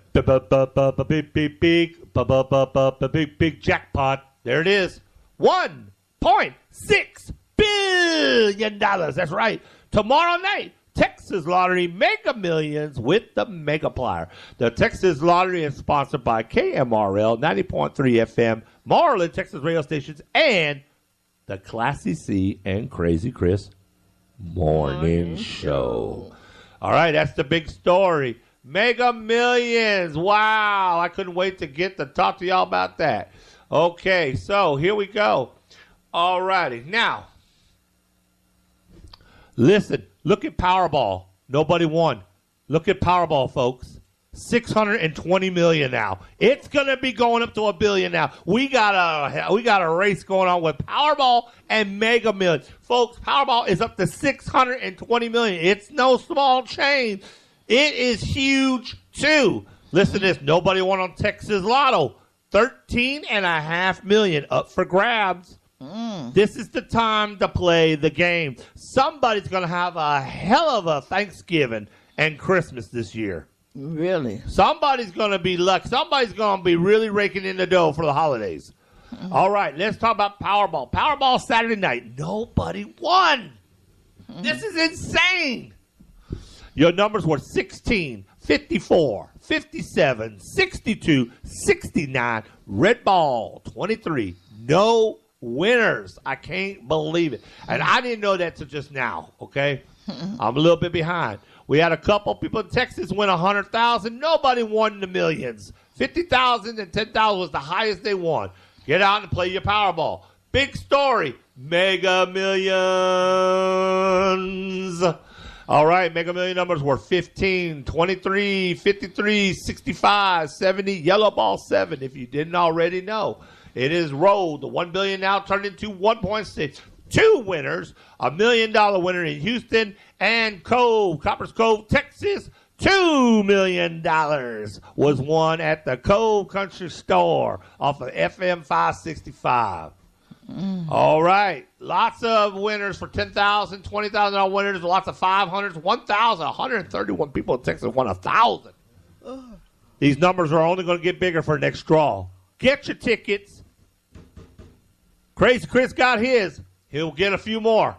big jackpot. There it is. $1.6 billion. That's right. Tomorrow night, Texas Lottery Mega Millions with the Megaplier. The Texas Lottery is sponsored by KMRL 90.3 FM, Marlin, Texas radio stations, and the Classy C and Crazy Chris Morning Show. All right, that's the big story. Mega Millions. Wow. I couldn't wait to get to talk to y'all about that. Okay, so here we go. All righty. Now, listen. Look at Powerball. Nobody won. Look at Powerball, folks. $620 million now. It's going to be going up to $1 billion now. We got a race going on with Powerball and Mega Millions. Folks, Powerball is up to $620 million. It's no small change. It is huge, too. Listen to this. Nobody won on Texas Lotto. $13.5 million up for grabs. This is the time to play the game. Somebody's going to have a hell of a Thanksgiving and Christmas this year. Really? Somebody's going to be lucky. Somebody's going to be really raking in the dough for the holidays. All right, let's talk about Powerball. Powerball Saturday night. Nobody won. This is insane. Your numbers were 16, 54, 57, 62, 69. Red ball, 23. No winners. I can't believe it. And I didn't know that till just now, okay? I'm a little bit behind. We had a couple people in Texas win 100,000. Nobody won the millions. 50,000 and 10,000 was the highest they won. Get out and play your Powerball. Big story. Mega Millions. All right, Mega Million numbers were 15, 23, 53, 65, 70, yellow ball 7, if you didn't already know. It is rolled. The $1 billion now turned into 1.6. Two winners, $1 million winner in Houston and Coppers Cove, Texas. $2 million was won at the Cove Country Store off of FM 565. All right. Lots of winners for $10,000, $20,000 winners, lots of 500s, 1,000, 131 people in Texas won 1,000. These numbers are only going to get bigger for next draw. Get your tickets. Crazy Chris got his. He'll get a few more.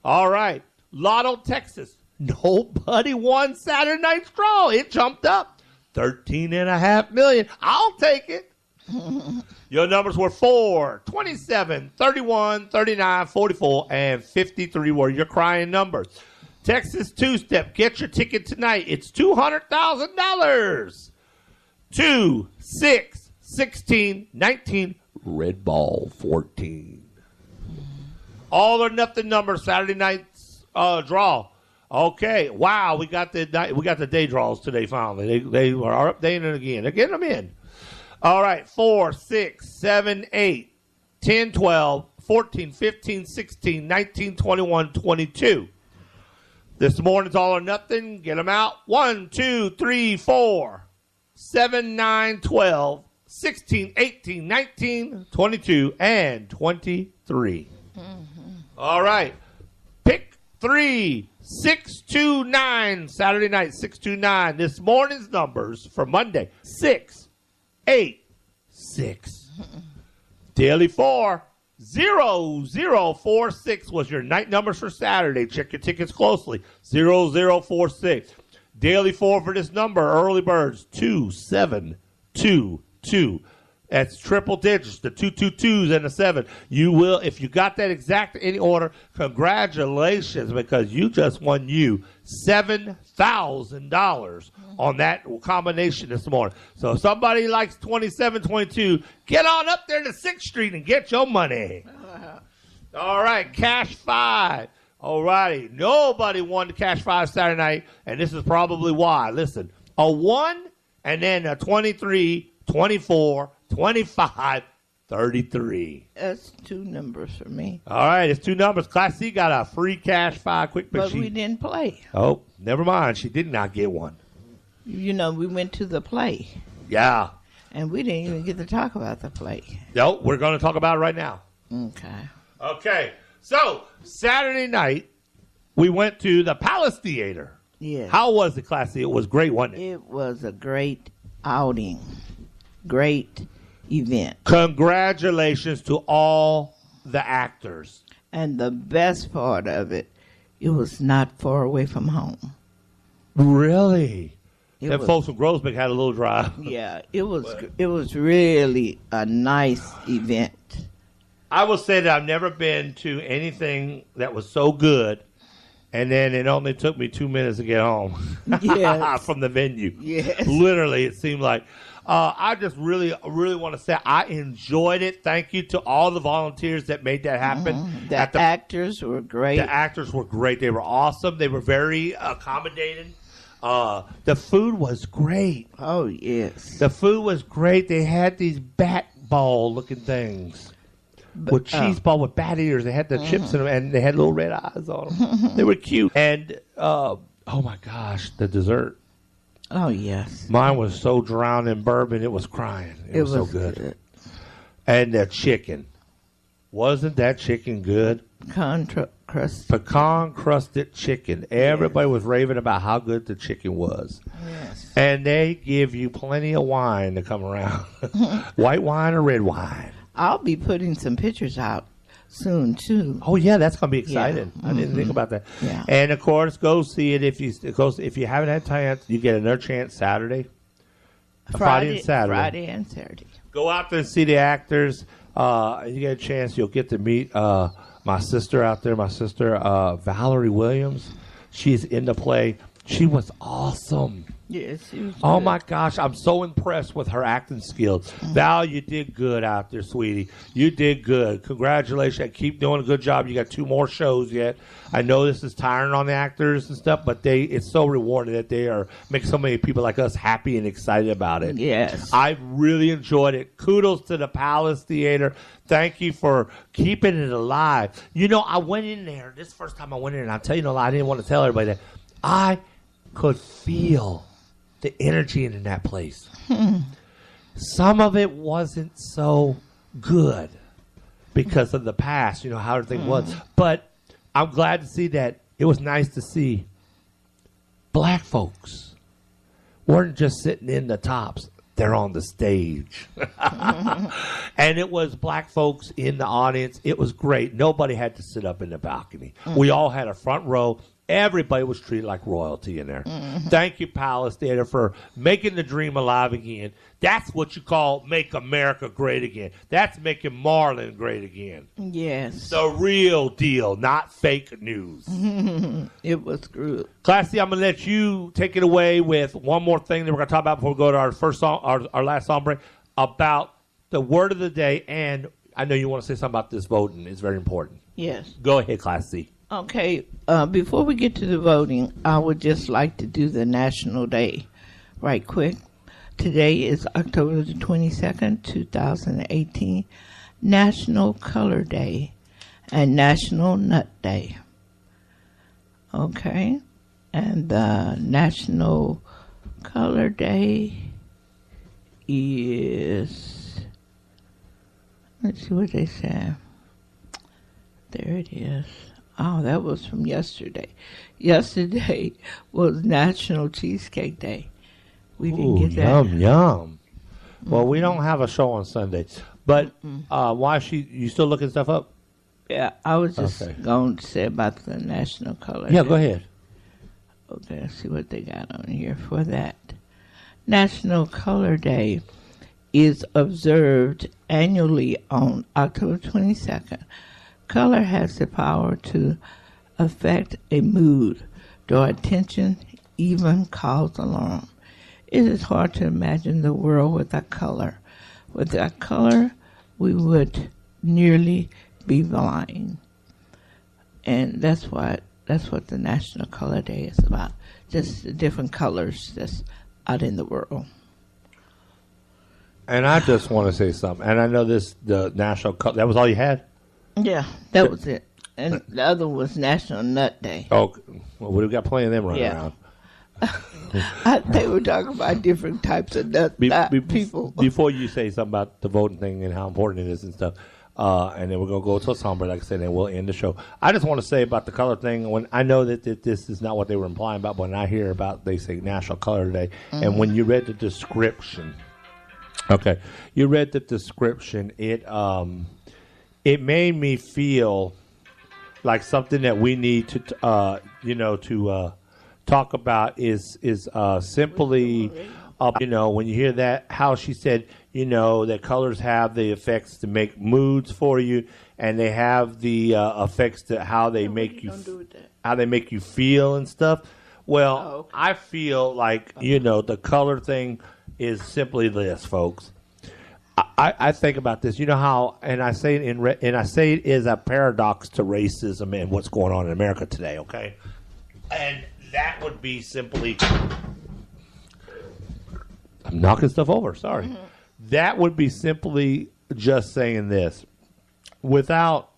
All right. Lotto, Texas. Nobody won Saturday night's draw. It jumped up. $13.5 million. I'll take it. Your numbers were 4, 27, 31, 39, 44, and 53 were your crying numbers. Texas two-step. Get your ticket tonight. It's $200,000. 2, 6, 16, 19, red ball 14. All or nothing numbers. Saturday night's draw. Okay. Wow. We got the day draws today. Finally, they are updating it again. They're getting them in. All right, 4, 6, 7, 8, 10, 12, 14, 15, 16, 19, 21, 22. This morning's all or nothing. Get them out. 1, 2, 3, 4, 7, 9, 12, 16, 18, 19, 22, and 23. All right. Pick 3, 6, 2, 9. Saturday night, 6, 2, 9. This morning's numbers for Monday, 6, 8, 6. Daily 4, 0, 0, 4, 6 was your night numbers for Saturday. Check your tickets closely. 0, 0, 4, 6. Daily 4 for this number. Early birds 2, 7, 2, 2. That's triple digits, the 2, 2, 2s and the 7. You will, if you got that exact in any order, congratulations, because you just won $7,000 on that combination this morning. So if somebody likes 27, 22, get on up there to 6th Street and get your money. All right, Cash 5. All righty. Nobody won the Cash 5 Saturday night, and this is probably why. Listen, a 1 and then a 23, 24, 25, 33. That's two numbers for me. All right, it's two numbers. Class C got a free cash 5 quick, But we didn't play. Oh, never mind. She did not get one. You know, we went to the play. Yeah. And we didn't even get to talk about the play. No, we're going to talk about it right now. Okay. Okay. So, Saturday night, we went to the Palace Theater. Yes. How was the Class C? It was great, wasn't it? It was a great outing. Great event. Congratulations to all the actors. And the best part of it, it was not far away from home. Really? It Them folks from Groesbeck had a little drive. Yeah, it was really a nice event. I will say that I've never been to anything that was so good, and then it only took me 2 minutes to get home Yes. from the venue. Yes. Literally, it seemed like. I just really want to say I enjoyed it. Thank you to all the volunteers that made that happen. Mm-hmm. The actors were great. The actors were great. They were awesome. They were very accommodating. The food was great. Oh, yes. The food was great. They had these bat ball looking things with cheese ball with bat ears. They had the chips in them, and they had little red eyes on them. They were cute. And, oh my gosh, the dessert. Oh, yes. Mine was so drowned in bourbon, it was crying. It was so good. And the chicken. Wasn't that chicken good? Pecan crusted chicken. Everybody was raving about how good the chicken was. Yes. And they give you plenty of wine to come around. White wine or red wine. I'll be putting some pictures out soon, too. Oh, yeah, that's going to be exciting. Yeah. I didn't think about that. Yeah. And, of course, go see it. If you haven't had time, you get another chance Saturday. Friday and Saturday. Friday and Saturday. Go out there and see the actors. You get a chance, you'll get to meet my sister out there. My sister, Valerie Williams. She's in the play. She was awesome. Yes, she was Oh, good. my gosh. I'm so impressed with her acting skills. Val, you did good out there, sweetie. You did good. Congratulations. Keep doing a good job. You got 2 more shows yet. I know this is tiring on the actors and stuff, but it's so rewarding that they are making so many people like us happy and excited about it. Yes. I really enjoyed it. Kudos to the Palace Theater. Thank you for keeping it alive. You know, I went in there. This first time I went in, and I'll tell you no lie, I didn't want to tell everybody that. I could feel the energy in that place. Some of it wasn't so good because of the past, how everything was. But I'm glad to see that it was nice to see black folks weren't just sitting in the tops. They're on the stage. And it was black folks in the audience. It was great. Nobody had to sit up in the balcony. We all had a front row. Everybody was treated like royalty in there. Thank you, Palace Theater, for making the dream alive again. That's what you call make America great again. That's making Marlin great again. Yes. The real deal, not fake news. It was good. Classy, I'm going to let you take it away with one more thing that we're going to talk about before we go to our first song, our last song break, about the word of the day. And I know you want to say something about this voting. It's very important. Yes. Go ahead, Classy. Okay, before we get to the voting, I would just like to do the National Day right quick. Today is October the 22nd, 2018, National Color Day and National Nut Day. Okay, and the National Color Day is, let's see what they said. There it is. Oh, that was from yesterday. Yesterday was National Cheesecake Day. We didn't get that. Yum. Well, we don't have a show on Sunday. But why you still looking stuff up? Yeah, I was just going to say about the National Color Yeah, Day. go ahead. Okay, let's see what they got on here for that. National Color Day is observed annually on October 22nd. Color has the power to affect a mood, draw attention, even cause alarm. It is hard to imagine the world without color. Without color, we would nearly be blind. And that's what the National Color Day is about. Just the different colors that's out in the world. And I just want to say something. And I know the national color. That was all you had? Yeah, that was it. And the other was National Nut Day. Oh, well, we've got plenty of them running around. They were talking about different types of nut people. Before you say something about the voting thing and how important it is and stuff, and then we're going to go to a song break, like I said, and we'll end the show. I just want to say about the color thing, when I know that this is not what they were implying about, but when I hear about, they say National Color Day, and when you read the description, you read the description, it made me feel like something that we need to, talk about is simply, when you hear that, how she said, that colors have the effects to make moods for you, and they have the effects to how they make you feel and stuff. Well, I feel like the color thing is simply this, folks. I think about this. You know how, and I say it is a paradox to racism and what's going on in America today. Okay, and that would be simply. I'm knocking stuff over. Sorry. Mm-hmm. That would be simply just saying this. Without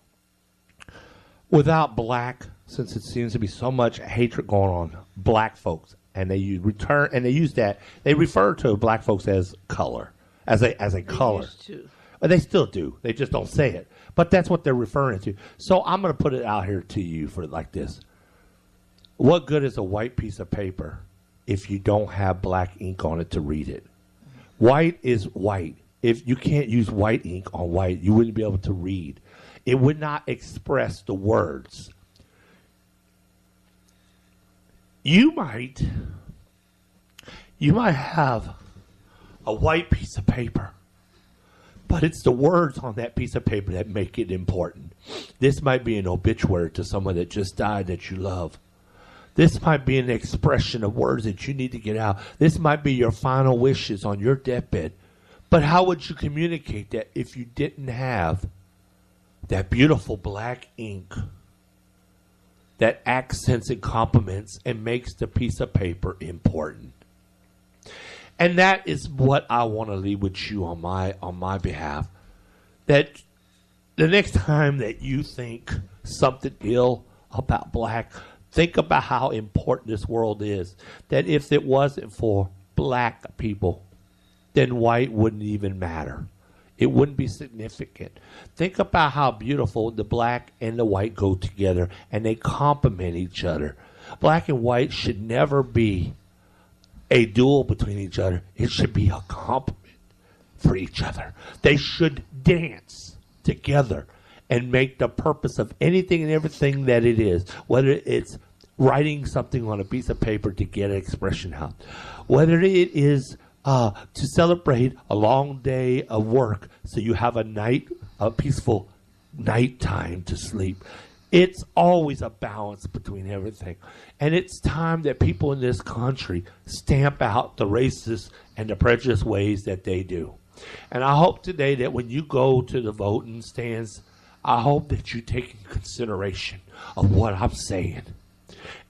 black, since it seems to be so much hatred going on, black folks, and they refer to black folks as color. As a color. But they still do. They just don't say it. But that's what they're referring to. So I'm going to put it out here to you for like this. What good is a white piece of paper if you don't have black ink on it to read it? White is white. If you can't use white ink on white, you wouldn't be able to read. It would not express the words. You might have a white piece of paper, but it's the words on that piece of paper that make it important. This might be an obituary to someone that just died that you love. This might be an expression of words that you need to get out. This might be your final wishes on your deathbed. But how would you communicate that if you didn't have that beautiful black ink that accents and complements and makes the piece of paper important? And that is what I want to leave with you on my behalf. That the next time that you think something ill about black, think about how important this world is. That if it wasn't for black people, then white wouldn't even matter. It wouldn't be significant. Think about how beautiful the black and the white go together, and they complement each other. Black and white should never be a duel between each other. It should be a compliment for each other. They should dance together and make the purpose of anything and everything that it is, whether it's writing something on a piece of paper to get an expression out, whether it is to celebrate a long day of work so you have a peaceful nighttime to sleep. It's always a balance between everything. And it's time that people in this country stamp out the racist and the prejudiced ways that they do. And I hope today that when you go to the voting stands, I hope that you take in consideration of what I'm saying.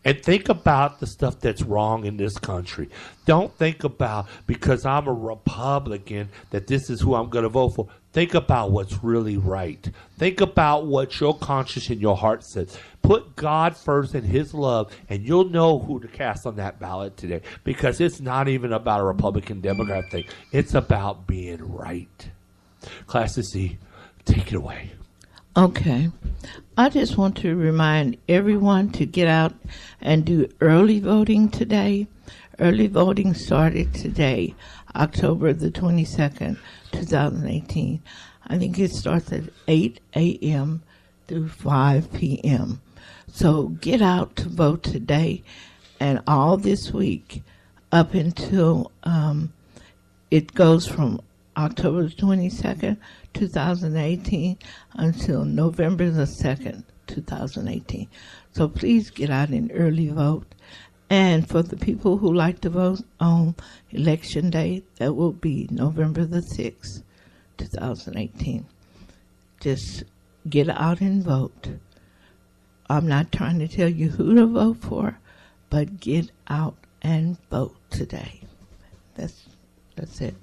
And think about the stuff that's wrong in this country. Don't think about, because I'm a Republican, that this is who I'm going to vote for. Think about what's really right. Think about what your conscience and your heart says. Put God first and his love, and you'll know who to cast on that ballot today. Because it's not even about a Republican-Democrat thing. It's about being right. Class C, take it away. Okay. I just want to remind everyone to get out and do early voting today. Early voting started today, October the 22nd, 2018. I think it starts at 8 a.m. through 5 p.m. So get out to vote today and all this week up until it goes from October the 22nd, 2018 until November the 2nd, 2018. So please get out and early vote. And for the people who like to vote on Election Day, that will be November the 6th, 2018. Just get out and vote. I'm not trying to tell you who to vote for, but get out and vote today. That's it.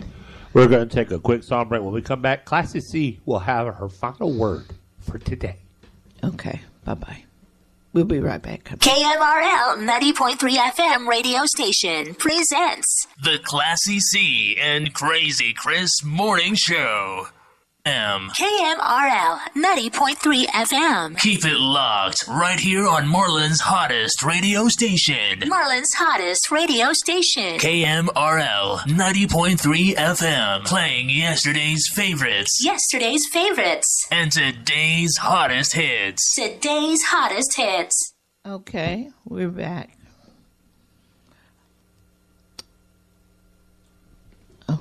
We're going to take a quick song break. When we come back, Classy C will have her final word for today. Okay, bye-bye. We'll be right back. KMRL 90.3 FM radio station presents The Classy C and Crazy Chris Morning Show. KMRL 90.3 FM. Keep it locked right here on Marlin's hottest radio station. Marlin's hottest radio station. KMRL 90.3 FM. Playing yesterday's favorites. Yesterday's favorites. And today's hottest hits. Today's hottest hits. Okay, we're back.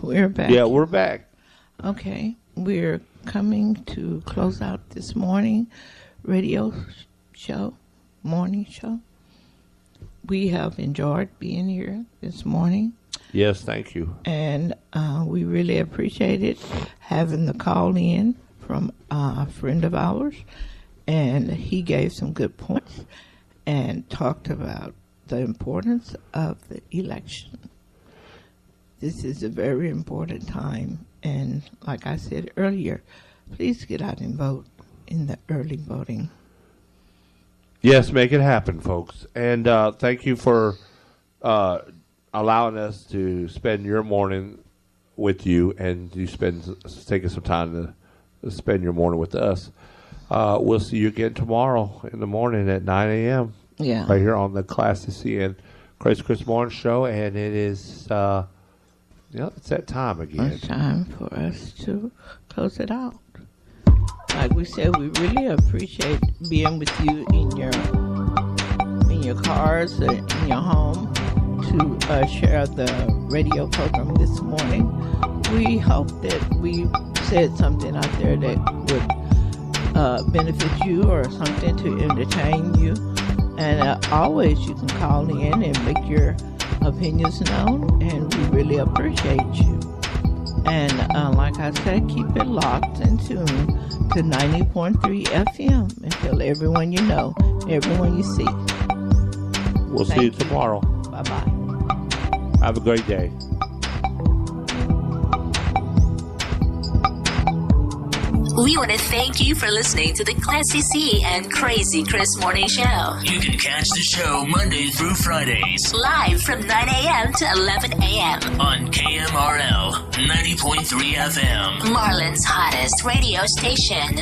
We're back. Yeah, we're back. Okay, we're coming to close out this morning morning show. We have enjoyed being here this morning. Yes, thank you. And we really appreciated having the call in from a friend of ours. And he gave some good points and talked about the importance of the election. This is a very important time. And like I said earlier, please get out and vote in the early voting. Yes, make it happen, folks. And thank you for allowing us to spend your morning with you and taking some time to spend your morning with us. We'll see you again tomorrow in the morning at 9 a.m. Yeah. Right here on the Classy C and Crazy Chris Morning Show. And it is... it's that time again. It's time for us to close it out. Like we said, we really appreciate being with you in your cars or in your home to share the radio program this morning. We hope that we said something out there that would benefit you or something to entertain you. And always you can call in and make your opinions known, and we really appreciate you. And like I said, keep it locked and tuned to 90.3 FM and tell everyone you know, everyone you see. We'll see you tomorrow. Bye-bye. Have a great day. We want to thank you for listening to the Classy C and Crazy Chris Morning Show. You can catch the show Monday through Fridays. Live from 9 a.m. to 11 a.m. on KMRL 90.3 FM. Marlin's hottest radio station.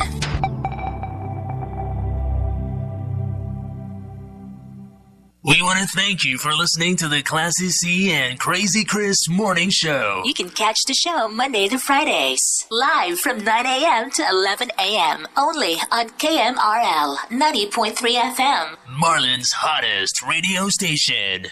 We want to thank you for listening to the Classy C and Crazy Chris Morning Show. You can catch the show Monday to Fridays. Live from 9 a.m. to 11 a.m. Only on KMRL 90.3 FM. Marlin's hottest radio station.